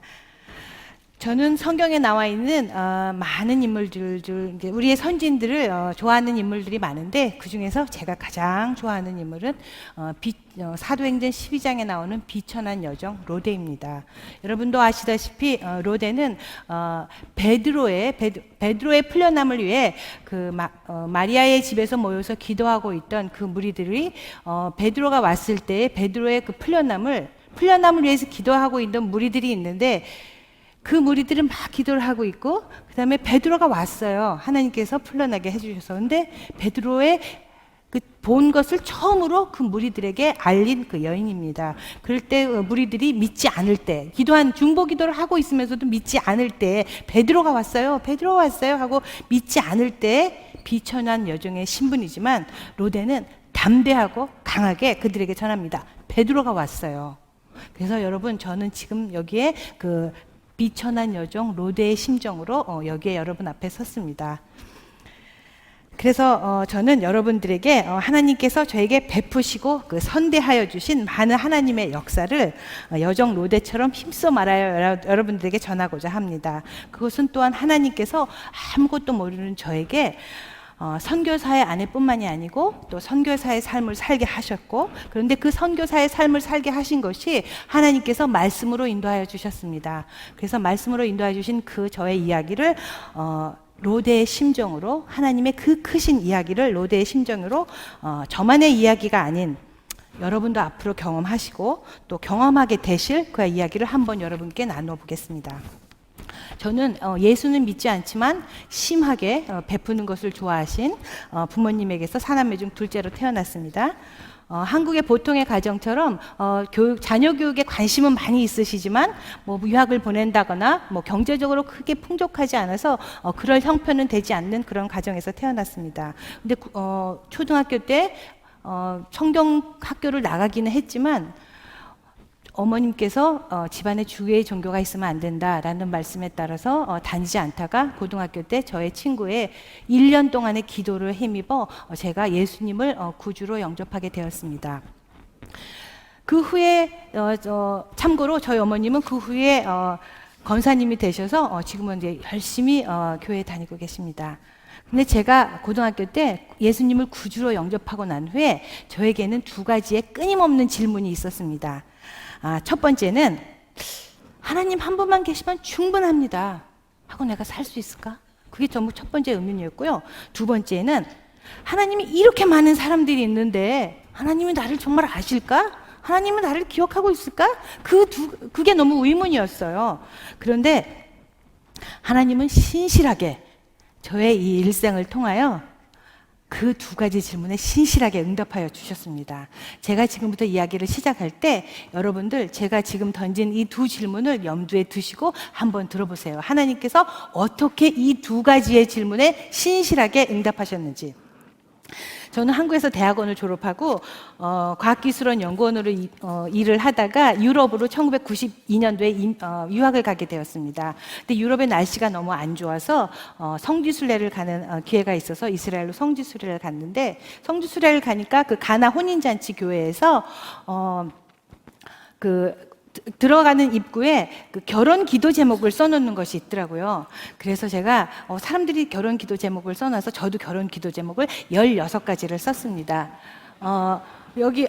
저는 성경에 나와 있는 많은 인물들, 우리의 선진들을 좋아하는 인물들이 많은데 그 중에서 제가 가장 좋아하는 인물은 사도행전 12장에 나오는 비천한 여정 로데입니다. 여러분도 아시다시피 로데는 베드로의 풀려남을 위해 마리아의 집에서 모여서 기도하고 있던 그 무리들이 베드로가 왔을 때 베드로의 그 풀려남을 위해서 기도하고 있는 무리들이 있는데 그 무리들은 막 기도를 하고 있고 그 다음에 베드로가 왔어요. 하나님께서 풀려나게 해주셔서. 근데 베드로의 그 본 것을 처음으로 그 무리들에게 알린 그 여인입니다. 그럴 때 무리들이 믿지 않을 때, 중보 기도를 하고 있으면서도 믿지 않을 때 베드로가 왔어요 하고 믿지 않을 때 비천한 여정의 신분이지만 로데는 담대하고 강하게 그들에게 전합니다. 베드로가 왔어요. 그래서 여러분, 저는 지금 여기에 그 비천한 여정 로데의 심정으로 여기에 여러분 앞에 섰습니다. 그래서 저는 여러분들에게 하나님께서 저에게 베푸시고 그 선대하여 주신 많은 하나님의 역사를 여정 로데처럼 힘써 말하여 여러분들에게 전하고자 합니다. 그것은 또한 하나님께서 아무것도 모르는 저에게 선교사의 아내뿐만이 아니고 또 선교사의 삶을 살게 하셨고, 그런데 그 선교사의 삶을 살게 하신 것이 하나님께서 말씀으로 인도하여 주셨습니다. 그래서 말씀으로 인도하여 주신 그 저의 이야기를 로데의 심정으로, 하나님의 그 크신 이야기를 로데의 심정으로 저만의 이야기가 아닌 여러분도 앞으로 경험하시고 또 경험하게 되실 그 이야기를 한번 여러분께 나누어 보겠습니다. 저는 예수는 믿지 않지만 심하게 베푸는 것을 좋아하신 부모님에게서 사남매 중 둘째로 태어났습니다. 한국의 보통의 가정처럼 자녀 교육에 관심은 많이 있으시지만 유학을 보낸다거나 경제적으로 크게 풍족하지 않아서 그럴 형편은 되지 않는 그런 가정에서 태어났습니다. 근데 초등학교 때 성경 학교를 나가기는 했지만 어머님께서 집안에 주의 종교가 있으면 안 된다라는 말씀에 따라서 다니지 않다가 고등학교 때 저의 친구의 1년 동안의 기도를 힘입어 제가 예수님을 구주로 영접하게 되었습니다. 그 후에 참고로 저희 어머님은 그 후에 권사님이 되셔서 지금은 이제 열심히 교회에 다니고 계십니다. 근데 제가 고등학교 때 예수님을 구주로 영접하고 난 후에 저에게는 두 가지의 끊임없는 질문이 있었습니다. 첫 번째는 하나님 한 분만 계시면 충분합니다 하고 내가 살 수 있을까? 그게 전부 첫 번째 의문이었고요. 두 번째는 하나님이 이렇게 많은 사람들이 있는데 하나님이 나를 정말 아실까? 하나님은 나를 기억하고 있을까? 그게 너무 의문이었어요. 그런데 하나님은 신실하게 저의 이 일생을 통하여 그 두 가지 질문에 신실하게 응답하여 주셨습니다. 제가 지금부터 이야기를 시작할 때 여러분들 제가 지금 던진 이 두 질문을 염두에 두시고 한번 들어보세요. 하나님께서 어떻게 이 두 가지의 질문에 신실하게 응답하셨는지. 저는 한국에서 대학원을 졸업하고 과학기술원 연구원으로 일을 하다가 유럽으로 1992년도에 유학을 가게 되었습니다. 근데 유럽의 날씨가 너무 안 좋아서 성지순례를 가는 기회가 있어서 이스라엘로 성지순례를 갔는데, 성지순례를 가니까 그 가나 혼인잔치 교회에서 들어가는 입구에 그 결혼 기도 제목을 써놓는 것이 있더라고요. 그래서 제가 사람들이 결혼 기도 제목을 써놔서 저도 결혼 기도 제목을 16가지를 썼습니다. 여기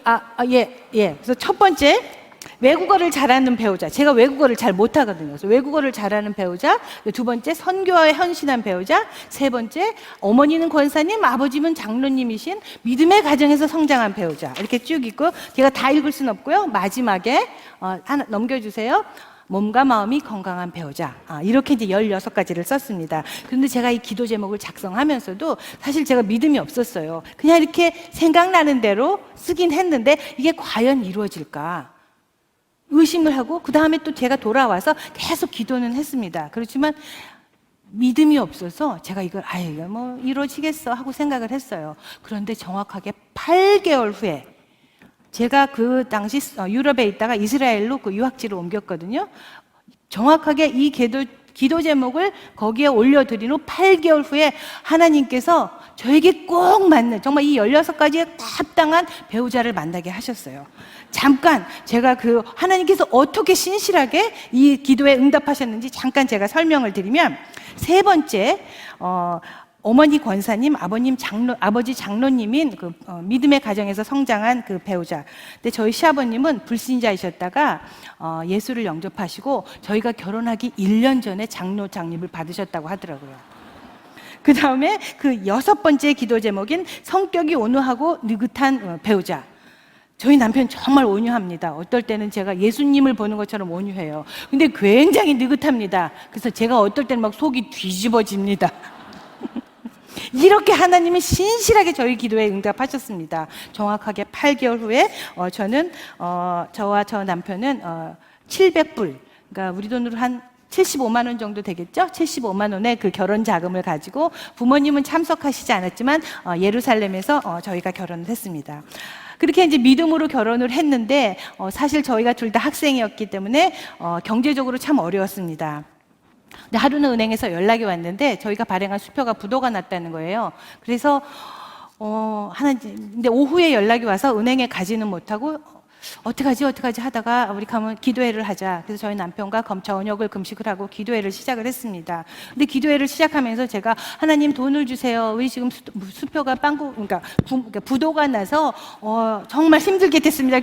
그래서 첫 번째, 외국어를 잘하는 배우자. 제가 외국어를 잘 못하거든요. 그래서 외국어를 잘하는 배우자. 두 번째, 선교에 헌신한 배우자. 세 번째, 어머니는 권사님, 아버지는 장로님이신 믿음의 가정에서 성장한 배우자. 이렇게 쭉 있고, 제가 다 읽을 수는 없고요. 마지막에 하나 넘겨주세요. 몸과 마음이 건강한 배우자. 이렇게 이제 16가지를 썼습니다. 그런데 제가 이 기도 제목을 작성하면서도 사실 제가 믿음이 없었어요. 그냥 이렇게 생각나는 대로 쓰긴 했는데 이게 과연 이루어질까? 의심을 하고 그 다음에 또 제가 돌아와서 계속 기도는 했습니다. 그렇지만 믿음이 없어서 제가 이거 뭐 이루어지겠어 하고 생각을 했어요. 그런데 정확하게 8개월 후에 제가 그 당시 유럽에 있다가 이스라엘로 그 유학지로 옮겼거든요. 정확하게 이 기도 제목을 거기에 올려드린 후 8개월 후에 하나님께서 저에게 꼭 맞는, 정말 이 16가지에 합당한 배우자를 만나게 하셨어요. 잠깐 제가 하나님께서 어떻게 신실하게 이 기도에 응답하셨는지 잠깐 제가 설명을 드리면, 세 번째, 어머니 권사님, 아버지 장로님인 믿음의 가정에서 성장한 그 배우자. 근데 저희 시아버님은 불신자이셨다가 예수를 영접하시고 저희가 결혼하기 1년 전에 장로장립을 받으셨다고 하더라고요. 그 다음에 그 6번째 기도 제목인 성격이 온유하고 느긋한 배우자. 저희 남편 정말 온유합니다. 어떨 때는 제가 예수님을 보는 것처럼 온유해요. 근데 굉장히 느긋합니다. 그래서 제가 어떨 때는 막 속이 뒤집어집니다. 이렇게 하나님은 신실하게 저희 기도에 응답하셨습니다. 정확하게 8개월 후에 저는 저와 저 남편은 700불, 그러니까 우리 돈으로 한 75만 원 정도 되겠죠? 75만 원의 그 결혼 자금을 가지고, 부모님은 참석하시지 않았지만 예루살렘에서 저희가 결혼을 했습니다. 그렇게 이제 믿음으로 결혼을 했는데 사실 저희가 둘 다 학생이었기 때문에 경제적으로 참 어려웠습니다. 근데 하루는 은행에서 연락이 왔는데 저희가 발행한 수표가 부도가 났다는 거예요. 그래서 근데 오후에 연락이 와서 은행에 가지는 못하고 어떡하지 하다가 우리 가면 기도회를 하자. 그래서 저희 남편과 저녁을 금식을 하고 기도회를 시작을 했습니다. 근데 기도회를 시작하면서 제가 하나님 돈을 주세요. 우리 지금 수표가 그러니까 부도가 나서 정말 힘들게 됐습니다.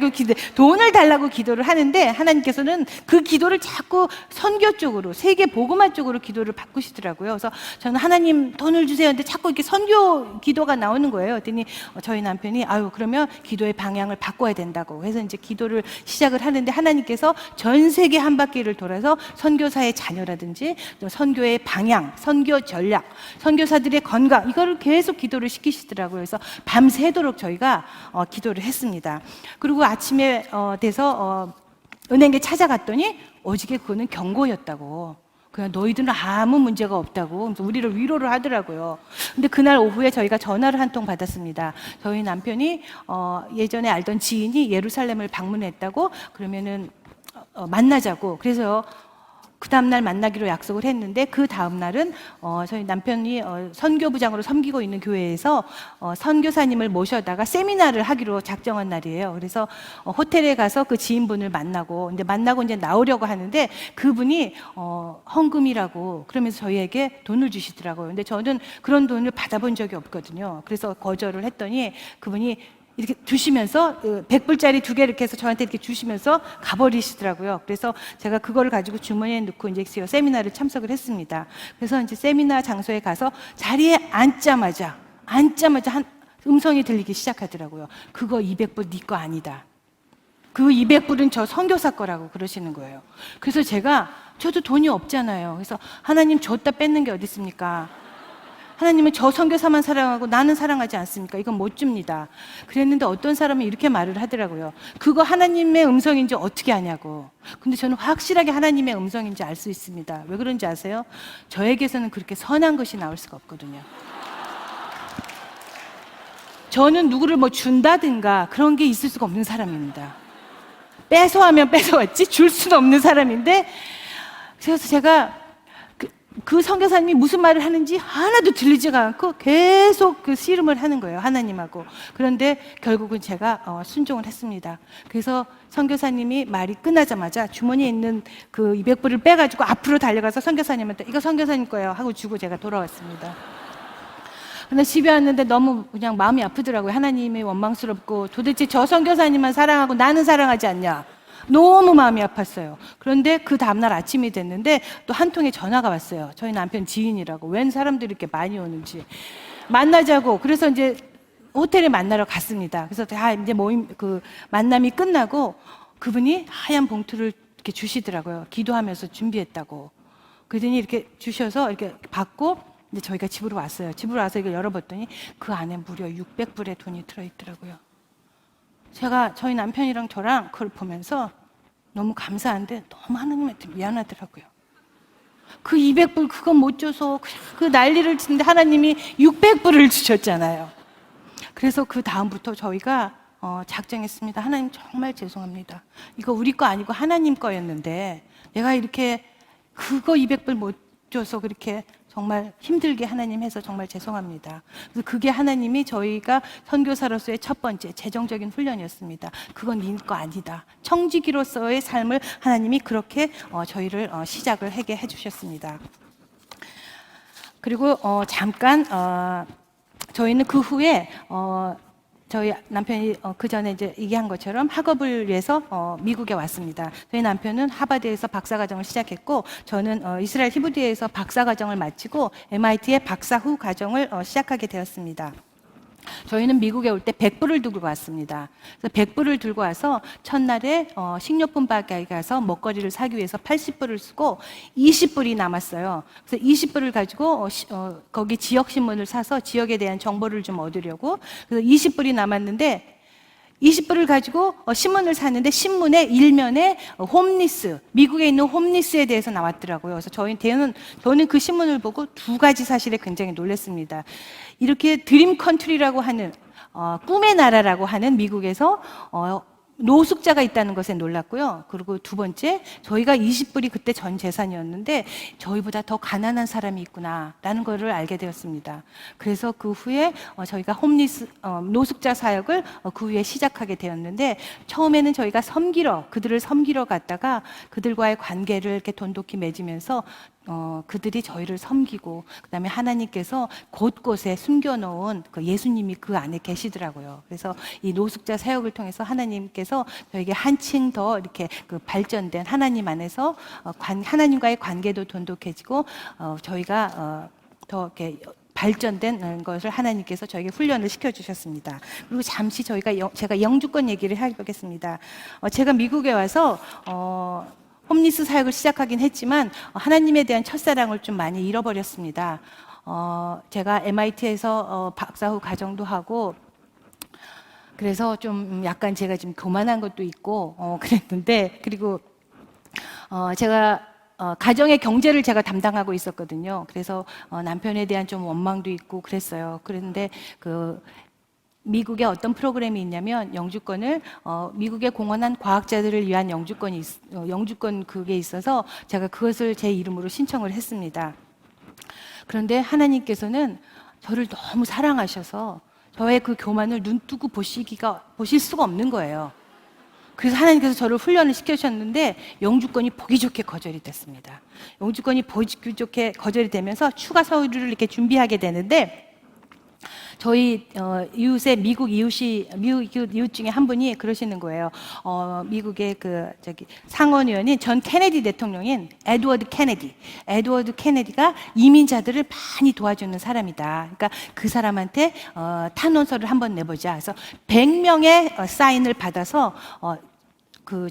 돈을 달라고 기도를 하는데 하나님께서는 그 기도를 자꾸 선교 쪽으로, 세계 복음화 쪽으로 기도를 바꾸시더라고요. 그래서 저는 하나님 돈을 주세요. 근데 자꾸 이렇게 선교 기도가 나오는 거예요. 그랬더니 저희 남편이 그러면 기도의 방향을 바꿔야 된다고 해서 이제 기도를 시작을 하는데, 하나님께서 전 세계 한 바퀴를 돌아서 선교사의 자녀라든지 또 선교의 방향, 선교 전략, 선교사들의 건강, 이거를 계속 기도를 시키시더라고요. 그래서 밤새도록 저희가 기도를 했습니다. 그리고 아침에 돼서 은행에 찾아갔더니 오직에 그거는 경고였다고. 그냥 너희들은 아무 문제가 없다고. 그래서 우리를 위로를 하더라고요. 근데 그날 오후에 저희가 전화를 한 통 받았습니다. 저희 남편이 예전에 알던 지인이 예루살렘을 방문했다고, 그러면은 만나자고. 그래서 그 다음날 만나기로 약속을 했는데 그 다음날은 저희 남편이 선교부장으로 섬기고 있는 교회에서 선교사님을 모셔다가 세미나를 하기로 작정한 날이에요. 그래서 호텔에 가서 그 지인분을 만나고 이제 나오려고 하는데 그분이 헌금이라고 그러면서 저희에게 돈을 주시더라고요. 근데 저는 그런 돈을 받아본 적이 없거든요. 그래서 거절을 했더니 그분이 이렇게 주시면서 100불짜리 2개 이렇게 해서 저한테 이렇게 주시면서 가버리시더라고요. 그래서 제가 그거를 가지고 주머니에 넣고 이제 세미나를 참석을 했습니다. 그래서 이제 세미나 장소에 가서 자리에 앉자마자 한 음성이 들리기 시작하더라고요. 그거 200불 네 거 아니다. 그 200불은 저 선교사 거라고 그러시는 거예요. 그래서 저도 돈이 없잖아요. 그래서 하나님 줬다 뺏는 게 어디 있습니까? 하나님은 저 선교사만 사랑하고 나는 사랑하지 않습니까? 이건 못 줍니다. 그랬는데 어떤 사람은 이렇게 말을 하더라고요. 그거 하나님의 음성인지 어떻게 아냐고. 근데 저는 확실하게 하나님의 음성인지 알 수 있습니다. 왜 그런지 아세요? 저에게서는 그렇게 선한 것이 나올 수가 없거든요. 저는 누구를 뭐 준다든가 그런 게 있을 수가 없는 사람입니다. 뺏어하면 뺏어왔지 줄 수는 없는 사람인데, 그래서 제가 그 선교사님이 무슨 말을 하는지 하나도 들리지가 않고 계속 그 씨름을 하는 거예요, 하나님하고. 그런데 결국은 제가 순종을 했습니다. 그래서 선교사님이 말이 끝나자마자 주머니에 있는 그 200불을 빼가지고 앞으로 달려가서 선교사님한테 이거 선교사님 거예요 하고 주고 제가 돌아왔습니다. 근데 집에 왔는데 너무 그냥 마음이 아프더라고요. 하나님이 원망스럽고 도대체 저 선교사님만 사랑하고 나는 사랑하지 않냐. 너무 마음이 아팠어요. 그런데 그 다음날 아침이 됐는데 또 한 통의 전화가 왔어요. 저희 남편 지인이라고. 웬 사람들이 이렇게 많이 오는지. 만나자고. 그래서 이제 호텔에 만나러 갔습니다. 그래서 다 이제 만남이 끝나고 그분이 하얀 봉투를 이렇게 주시더라고요. 기도하면서 준비했다고. 그러더니 이렇게 주셔서 이렇게 받고 이제 저희가 집으로 왔어요. 집으로 와서 이걸 열어봤더니 그 안에 무려 600불의 돈이 들어있더라고요. 제가 저희 남편이랑 저랑 그걸 보면서 너무 감사한데 너무 하나님한테 미안하더라고요. 그 200불 그거 못 줘서 그냥 그 난리를 치는데 하나님이 600불을 주셨잖아요. 그래서 그 다음부터 저희가 작정했습니다. 하나님 정말 죄송합니다. 이거 우리 거 아니고 하나님 거였는데 내가 이렇게 그거 200불 못 줘서 그렇게 정말 힘들게 하나님 해서 정말 죄송합니다. 그래서 그게 하나님이 저희가 선교사로서의 첫 번째 재정적인 훈련이었습니다. 그건 네 거 아니다. 청지기로서의 삶을 하나님이 그렇게 저희를 시작을 하게 해주셨습니다. 그리고 잠깐 저희는 그 후에 저희 남편이 그 전에 이제 얘기한 것처럼 학업을 위해서 미국에 왔습니다. 저희 남편은 하버드에서 박사과정을 시작했고 저는 이스라엘 히브리에서 박사과정을 마치고 MIT의 박사 후 과정을 시작하게 되었습니다. 저희는 미국에 올 때 100불을 들고 왔습니다. 그래서 100불을 들고 와서 첫날에 식료품 가게에 가서 먹거리를 사기 위해서 80불을 쓰고 20불이 남았어요. 그래서 20불을 가지고 거기 지역 신문을 사서 지역에 대한 정보를 좀 얻으려고. 그래서 20불이 남았는데 20불을 가지고 신문을 샀는데 신문의 일면에 홈리스, 미국에 있는 홈리스에 대해서 나왔더라고요. 그래서 저는 그 신문을 보고 두 가지 사실에 굉장히 놀랐습니다. 이렇게 드림 컨트리라고 하는 꿈의 나라라고 하는 미국에서 노숙자가 있다는 것에 놀랐고요. 그리고 두 번째, 저희가 20불이 그때 전 재산이었는데 저희보다 더 가난한 사람이 있구나라는 것을 알게 되었습니다. 그래서 그 후에 저희가 노숙자 사역을 그 후에 시작하게 되었는데 처음에는 저희가 그들을 섬기러 갔다가 그들과의 관계를 이렇게 돈독히 맺으면서 그들이 저희를 섬기고 그다음에 하나님께서 곳곳에 숨겨놓은 그 예수님이 그 안에 계시더라고요. 그래서 이 노숙자 사역을 통해서 하나님께서 저에게 한층 더 이렇게 그 발전된 하나님 안에서 하나님과의 관계도 돈독해지고 저희가 더 이렇게 발전된 것을 하나님께서 저에게 훈련을 시켜주셨습니다. 그리고 잠시 제가 영주권 얘기를 해보겠습니다. 제가 미국에 와서 홈리스 사역을 시작하긴 했지만 하나님에 대한 첫사랑을 좀 많이 잃어버렸습니다. 제가 MIT에서 박사 후 과정도 하고 그래서 좀 약간 제가 좀 교만한 것도 있고 그랬는데 그리고 제가 가정의 경제를 제가 담당하고 있었거든요. 그래서 남편에 대한 좀 원망도 있고 그랬어요. 그런데 미국에 어떤 프로그램이 있냐면 영주권을 미국에 공헌한 과학자들을 위한 영주권 그게 있어서 제가 그것을 제 이름으로 신청을 했습니다. 그런데 하나님께서는 저를 너무 사랑하셔서 저의 그 교만을 눈뜨고 보실 수가 없는 거예요. 그래서 하나님께서 저를 훈련을 시켜주셨는데 영주권이 보기 좋게 거절이 됐습니다. 영주권이 보기 좋게 거절이 되면서 추가 서류를 이렇게 준비하게 되는데 저희 이웃의 미국 이웃 중에 한 분이 그러시는 거예요. 미국의 상원의원인 전 케네디 대통령인 에드워드 케네디가 이민자들을 많이 도와주는 사람이다. 그러니까 그 사람한테 탄원서를 한번 내보자. 그래서 100명의 사인을 받아서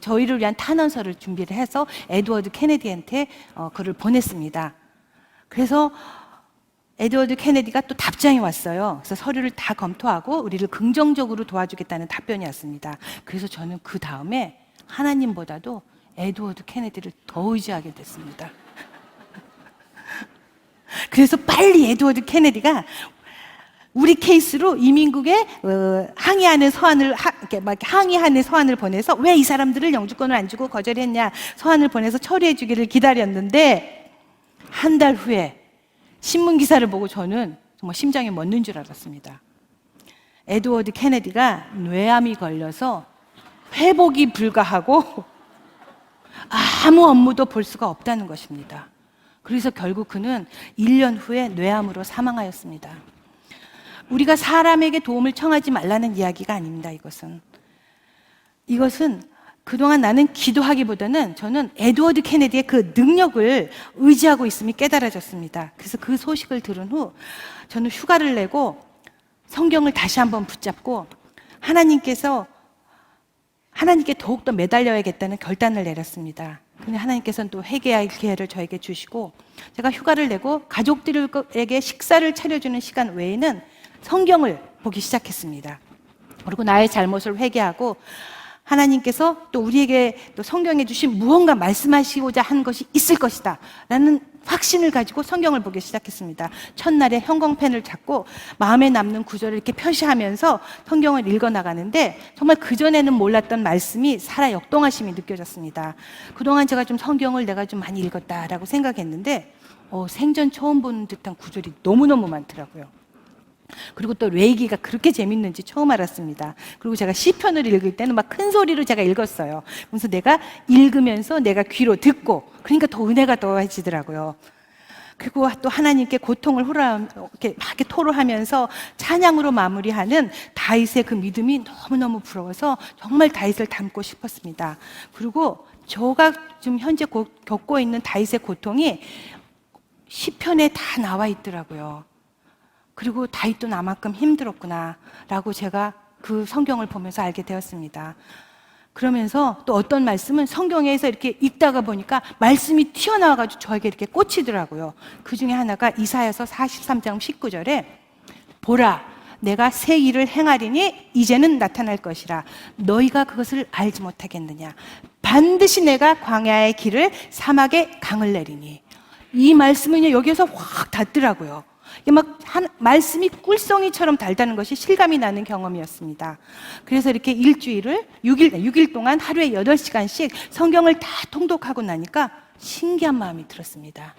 저희를 위한 탄원서를 준비를 해서 에드워드 케네디한테 그를 보냈습니다. 그래서 에드워드 케네디가 또 답장이 왔어요. 그래서 서류를 다 검토하고 우리를 긍정적으로 도와주겠다는 답변이 왔습니다. 그래서 저는 그 다음에 하나님보다도 에드워드 케네디를 더 의지하게 됐습니다. 그래서 빨리 에드워드 케네디가 우리 케이스로 이민국에 항의하는 서한을 보내서 왜 이 사람들을 영주권을 안 주고 거절했냐 서한을 보내서 처리해 주기를 기다렸는데 한 달 후에 신문 기사를 보고 저는 정말 심장이 멎는 줄 알았습니다. 에드워드 케네디가 뇌암이 걸려서 회복이 불가하고 아무 업무도 볼 수가 없다는 것입니다. 그래서 결국 그는 1년 후에 뇌암으로 사망하였습니다. 우리가 사람에게 도움을 청하지 말라는 이야기가 아닙니다. 이것은 그동안 나는 기도하기보다는 저는 에드워드 케네디의 그 능력을 의지하고 있음이 깨달아졌습니다. 그래서 그 소식을 들은 후 저는 휴가를 내고 성경을 다시 한번 붙잡고 하나님께 더욱더 매달려야겠다는 결단을 내렸습니다. 근데 하나님께서는 또 회개할 기회를 저에게 주시고 제가 휴가를 내고 가족들에게 식사를 차려주는 시간 외에는 성경을 보기 시작했습니다. 그리고 나의 잘못을 회개하고 하나님께서 또 우리에게 또 성경에 주신 무언가 말씀하시고자 한 것이 있을 것이다 라는 확신을 가지고 성경을 보기 시작했습니다. 첫날에 형광펜을 잡고 마음에 남는 구절을 이렇게 표시하면서 성경을 읽어나가는데 정말 그전에는 몰랐던 말씀이 살아 역동하심이 느껴졌습니다. 그동안 제가 좀 성경을 내가 좀 많이 읽었다라고 생각했는데 생전 처음 보는 듯한 구절이 너무너무 많더라고요. 그리고 또 레이기가 그렇게 재밌는지 처음 알았습니다. 그리고 제가 시편을 읽을 때는 막 큰 소리로 제가 읽었어요. 그래서 내가 읽으면서 내가 귀로 듣고 그러니까 더 은혜가 더해지더라고요. 그리고 또 하나님께 고통을 이렇게 토로하면서 찬양으로 마무리하는 다윗의 그 믿음이 너무너무 부러워서 정말 다윗을 닮고 싶었습니다. 그리고 제가 지금 현재 겪고 있는 다윗의 고통이 시편에 다 나와 있더라고요. 그리고 다윗도 나만큼 힘들었구나 라고 제가 그 성경을 보면서 알게 되었습니다. 그러면서 또 어떤 말씀은 성경에서 이렇게 읽다가 보니까 말씀이 튀어나와가지고 저에게 이렇게 꽂히더라고요. 그 중에 하나가 이사야서 43장 19절에 보라 내가 새 일을 행하리니 이제는 나타날 것이라 너희가 그것을 알지 못하겠느냐 반드시 내가 광야의 길을 사막에 강을 내리니 이 말씀은 여기에서 확 닿더라고요. 말씀이 꿀송이처럼 달다는 것이 실감이 나는 경험이었습니다. 그래서 이렇게 일주일을 6일 동안 하루에 8시간씩 성경을 다 통독하고 나니까 신기한 마음이 들었습니다.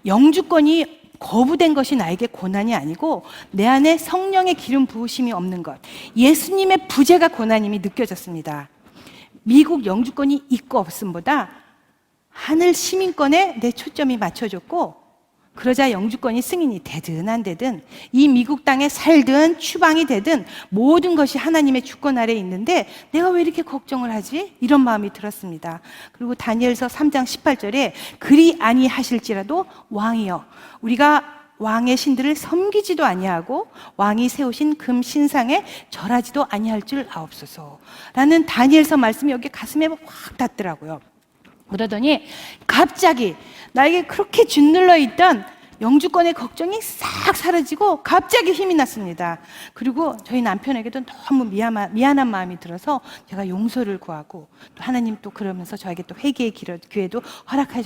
영주권이 거부된 것이 나에게 고난이 아니고 내 안에 성령의 기름 부으심이 없는 것, 예수님의 부재가 고난임이 느껴졌습니다. 미국 영주권이 있고 없음보다 하늘 시민권에 내 초점이 맞춰졌고 그러자 영주권이 승인이 되든 안 되든 이 미국 땅에 살든 추방이 되든 모든 것이 하나님의 주권 아래에 있는데 내가 왜 이렇게 걱정을 하지? 이런 마음이 들었습니다. 그리고 다니엘서 3장 18절에 그리 아니하실지라도 왕이여 우리가 왕의 신들을 섬기지도 아니하고 왕이 세우신 금 신상에 절하지도 아니할 줄 아옵소서 라는 다니엘서 말씀이 여기 가슴에 확 닿더라고요. 그러더니 갑자기 나에게 그렇게 짓눌러 있던 영주권의 걱정이 싹 사라지고 갑자기 힘이 났습니다. 그리고 저희 남편에게도 너무 미안한 마음이 들어서 제가 용서를 구하고 또 하나님 또 그러면서 저에게 또 회개의 기회도 허락해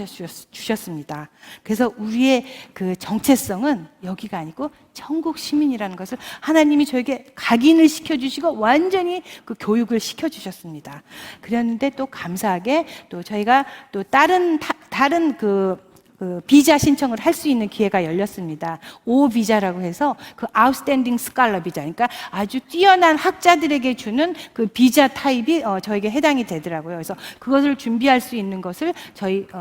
주셨습니다. 그래서 우리의 그 정체성은 여기가 아니고 천국 시민이라는 것을 하나님이 저에게 각인을 시켜주시고 완전히 그 교육을 시켜주셨습니다. 그랬는데 또 감사하게 또 저희가 또 다른 그 비자 신청을 할 수 있는 기회가 열렸습니다. O 비자라고 해서 그 Outstanding Scholar 비자, 그러니까 아주 뛰어난 학자들에게 주는 그 비자 타입이 저에게 해당이 되더라고요. 그래서 그것을 준비할 수 있는 것을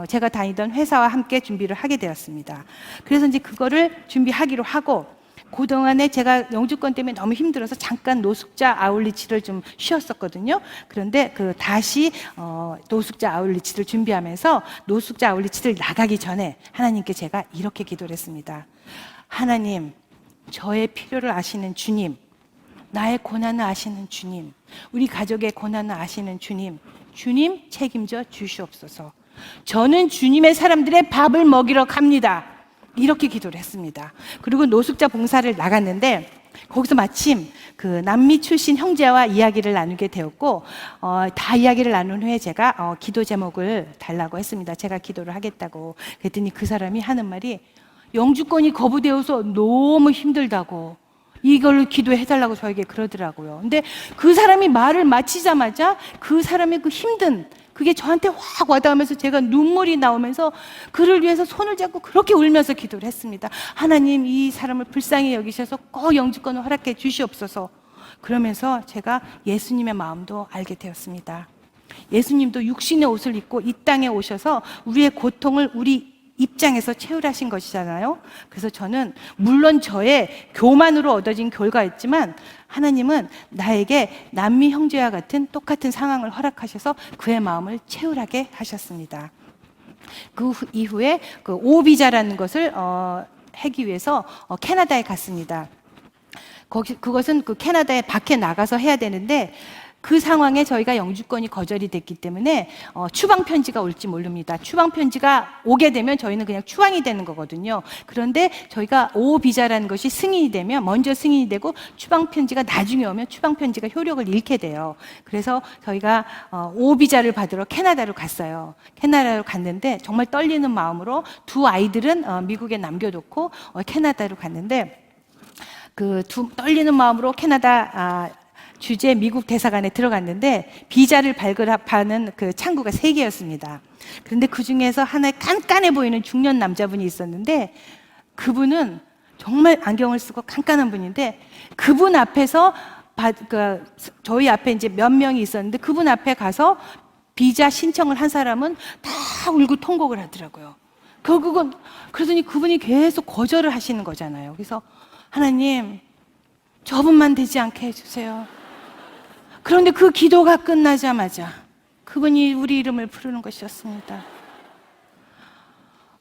제가 다니던 회사와 함께 준비를 하게 되었습니다. 그래서 이제 그거를 준비하기로 하고 그동안에 제가 영주권 때문에 너무 힘들어서 잠깐 노숙자 아울리치를 좀 쉬었었거든요. 그런데 다시 노숙자 아울리치를 준비하면서 노숙자 아울리치를 나가기 전에 하나님께 제가 이렇게 기도를 했습니다. 하나님, 저의 필요를 아시는 주님, 나의 고난을 아시는 주님, 우리 가족의 고난을 아시는 주님, 주님 책임져 주시옵소서. 저는 주님의 사람들의 밥을 먹이러 갑니다. 이렇게 기도를 했습니다. 그리고 노숙자 봉사를 나갔는데 거기서 마침 그 남미 출신 형제와 이야기를 나누게 되었고 다 이야기를 나눈 후에 제가 기도 제목을 달라고 했습니다. 제가 기도를 하겠다고. 그랬더니 그 사람이 하는 말이 영주권이 거부되어서 너무 힘들다고 이걸 기도해달라고 저에게 그러더라고요. 근데 그 사람이 말을 마치자마자 그 사람의 그 힘든 그게 저한테 확 와닿으면서 제가 눈물이 나오면서 그를 위해서 손을 잡고 그렇게 울면서 기도를 했습니다. 하나님, 이 사람을 불쌍히 여기셔서 꼭 영주권을 허락해 주시옵소서. 그러면서 제가 예수님의 마음도 알게 되었습니다. 예수님도 육신의 옷을 입고 이 땅에 오셔서 우리의 고통을 우리 입장에서 채울하신 것이잖아요. 그래서 저는 물론 저의 교만으로 얻어진 결과였지만 하나님은 나에게 남미 형제와 같은 똑같은 상황을 허락하셔서 그의 마음을 채울하게 하셨습니다. 그 이후에 그 오비자라는 것을 하기 위해서 캐나다에 갔습니다. 그것은 그 캐나다에 밖에 나가서 해야 되는데 그 상황에 저희가 영주권이 거절이 됐기 때문에 추방 편지가 올지 모릅니다. 추방 편지가 오게 되면 저희는 그냥 추방이 되는 거거든요. 그런데 저희가 O 비자라는 것이 승인이 되면 먼저 승인이 되고 추방 편지가 나중에 오면 추방 편지가 효력을 잃게 돼요. 그래서 저희가 O 비자를 받으러 캐나다로 갔어요. 캐나다로 갔는데 정말 떨리는 마음으로 두 아이들은 미국에 남겨놓고 캐나다로 갔는데 그 떨리는 마음으로 캐나다 주재 미국 대사관에 들어갔는데 비자를 발급하는 그 창구가 3개였습니다. 그런데 그 중에서 하나의 깐깐해 보이는 중년 남자분이 있었는데 그분은 정말 안경을 쓰고 깐깐한 분인데 그분 앞에서 저희 앞에 이제 몇 명이 있었는데 그분 앞에 가서 비자 신청을 한 사람은 다 울고 통곡을 하더라고요. 결국은 그러더니 그분이 계속 거절을 하시는 거잖아요. 그래서 하나님, 저분만 되지 않게 해주세요. 그런데 그 기도가 끝나자마자 그분이 우리 이름을 부르는 것이었습니다.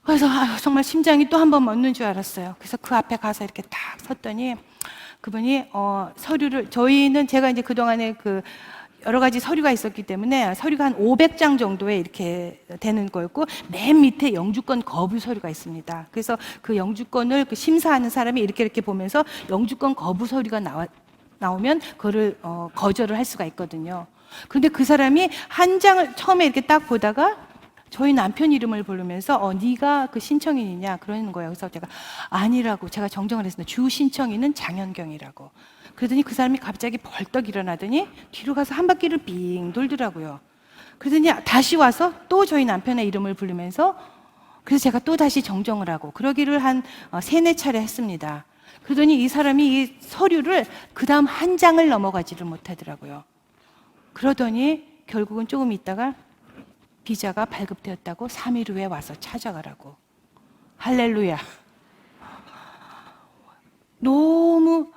그래서 정말 심장이 또 한 번 멎는 줄 알았어요. 그래서 그 앞에 가서 이렇게 딱 섰더니 그분이 서류를 제가 이제 그동안에 그 여러 가지 서류가 있었기 때문에 서류가 한 500장 정도에 이렇게 되는 거였고 맨 밑에 영주권 거부 서류가 있습니다. 그래서 그 영주권을 심사하는 사람이 이렇게 보면서 영주권 거부 서류가 나오면 그거를 거절을 할 수가 있거든요. 그런데 그 사람이 한 장을 처음에 이렇게 딱 보다가 저희 남편 이름을 부르면서 네가 그 신청인이냐 그러는 거예요. 그래서 제가 아니라고 제가 정정을 했습니다. 주 신청인은 장현경이라고. 그러더니 그 사람이 갑자기 벌떡 일어나더니 뒤로 가서 한 바퀴를 빙 돌더라고요. 그러더니 다시 와서 또 저희 남편의 이름을 부르면서 그래서 제가 또 다시 정정을 하고 그러기를 한 3-4차례 했습니다. 그러더니 이 사람이 이 서류를 그 다음 한 장을 넘어가지를 못하더라고요. 그러더니 결국은 조금 있다가 비자가 발급되었다고 3일 후에 와서 찾아가라고. 할렐루야. 너무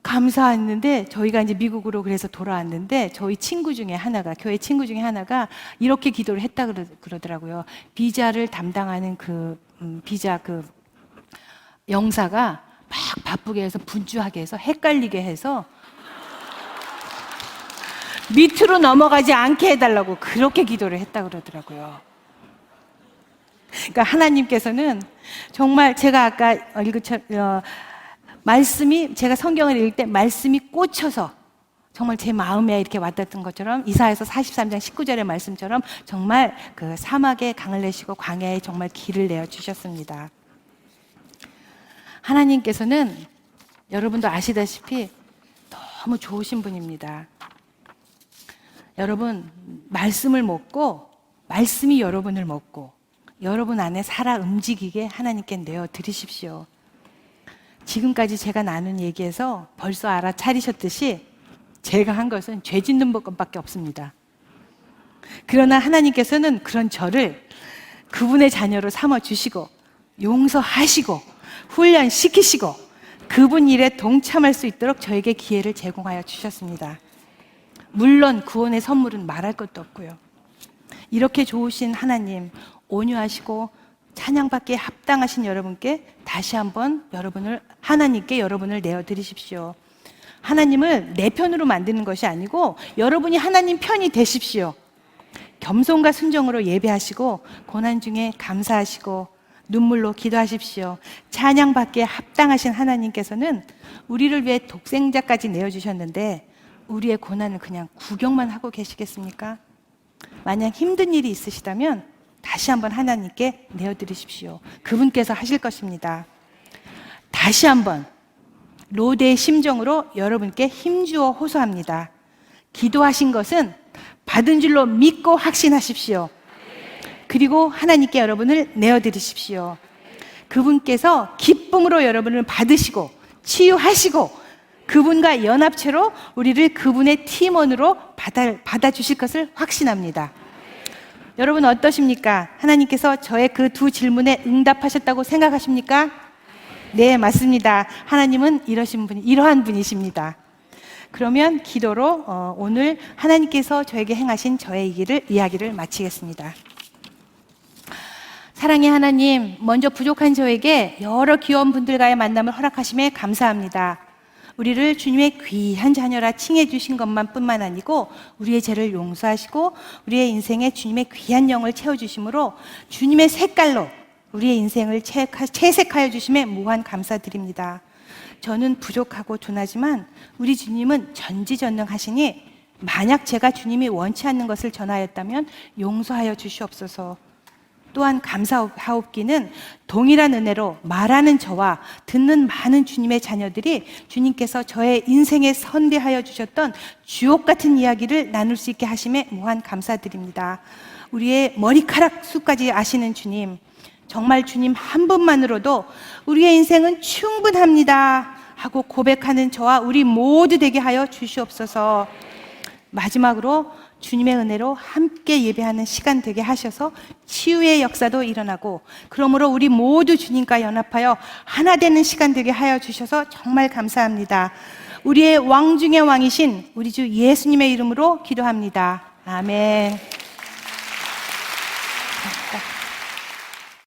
감사했는데 저희가 이제 미국으로 그래서 돌아왔는데 저희 친구 중에 하나가 교회 친구 중에 하나가 이렇게 기도를 했다 그러더라고요. 비자를 담당하는 비자 영사가 막 바쁘게 해서 분주하게 해서 헷갈리게 해서 밑으로 넘어가지 않게 해달라고 그렇게 기도를 했다 그러더라고요. 그러니까 하나님께서는 정말 제가 아까 말씀이 제가 성경을 읽을 때 말씀이 꽂혀서 정말 제 마음에 이렇게 와닿던 것처럼 이사야서 43장 19절의 말씀처럼 정말 그 사막에 강을 내시고 광야에 정말 길을 내어 주셨습니다. 하나님께서는 여러분도 아시다시피 너무 좋으신 분입니다. 여러분, 말씀을 먹고 말씀이 여러분을 먹고 여러분 안에 살아 움직이게 하나님께 내어 드리십시오. 지금까지 제가 나눈 얘기에서 벌써 알아차리셨듯이 제가 한 것은 죄 짓는 것밖에 없습니다. 그러나 하나님께서는 그런 저를 그분의 자녀로 삼아주시고 용서하시고 훈련시키시고 그분 일에 동참할 수 있도록 저에게 기회를 제공하여 주셨습니다. 물론 구원의 선물은 말할 것도 없고요. 이렇게 좋으신 하나님, 온유하시고 찬양받기에 합당하신 여러분께 다시 한번 하나님께 여러분을 내어드리십시오. 하나님을 내 편으로 만드는 것이 아니고 여러분이 하나님 편이 되십시오. 겸손과 순종으로 예배하시고 고난 중에 감사하시고 눈물로 기도하십시오. 찬양받기에 합당하신 하나님께서는 우리를 위해 독생자까지 내어주셨는데 우리의 고난을 그냥 구경만 하고 계시겠습니까? 만약 힘든 일이 있으시다면 다시 한번 하나님께 내어드리십시오. 그분께서 하실 것입니다. 다시 한번 로대의 심정으로 여러분께 힘주어 호소합니다. 기도하신 것은 받은 줄로 믿고 확신하십시오. 그리고 하나님께 여러분을 내어드리십시오. 그분께서 기쁨으로 여러분을 받으시고 치유하시고 그분과 연합체로 우리를 그분의 팀원으로 받아주실 것을 확신합니다. 여러분 어떠십니까? 하나님께서 저의 그 두 질문에 응답하셨다고 생각하십니까? 네, 맞습니다. 하나님은 이러한 분이십니다. 그러면 기도로 오늘 하나님께서 저에게 행하신 저의 이야기를 마치겠습니다. 사랑의 하나님, 먼저 부족한 저에게 여러 귀여운 분들과의 만남을 허락하심에 감사합니다. 우리를 주님의 귀한 자녀라 칭해 주신 것만 뿐만 아니고 우리의 죄를 용서하시고 우리의 인생에 주님의 귀한 영을 채워주심으로 주님의 색깔로 우리의 인생을 채색하여 주심에 무한 감사드립니다. 저는 부족하고 둔하지만 우리 주님은 전지전능하시니 만약 제가 주님이 원치 않는 것을 전하였다면 용서하여 주시옵소서. 또한 감사하옵기는 동일한 은혜로 말하는 저와 듣는 많은 주님의 자녀들이 주님께서 저의 인생에 선대하여 주셨던 주옥 같은 이야기를 나눌 수 있게 하심에 무한 감사드립니다. 우리의 머리카락 수까지 아시는 주님, 정말 주님 한 분만으로도 우리의 인생은 충분합니다 하고 고백하는 저와 우리 모두 되게 하여 주시옵소서. 마지막으로 주님의 은혜로 함께 예배하는 시간 되게 하셔서 치유의 역사도 일어나고 그러므로 우리 모두 주님과 연합하여 하나 되는 시간 되게 하여 주셔서 정말 감사합니다. 우리의 왕 중의 왕이신 우리 주 예수님의 이름으로 기도합니다. 아멘.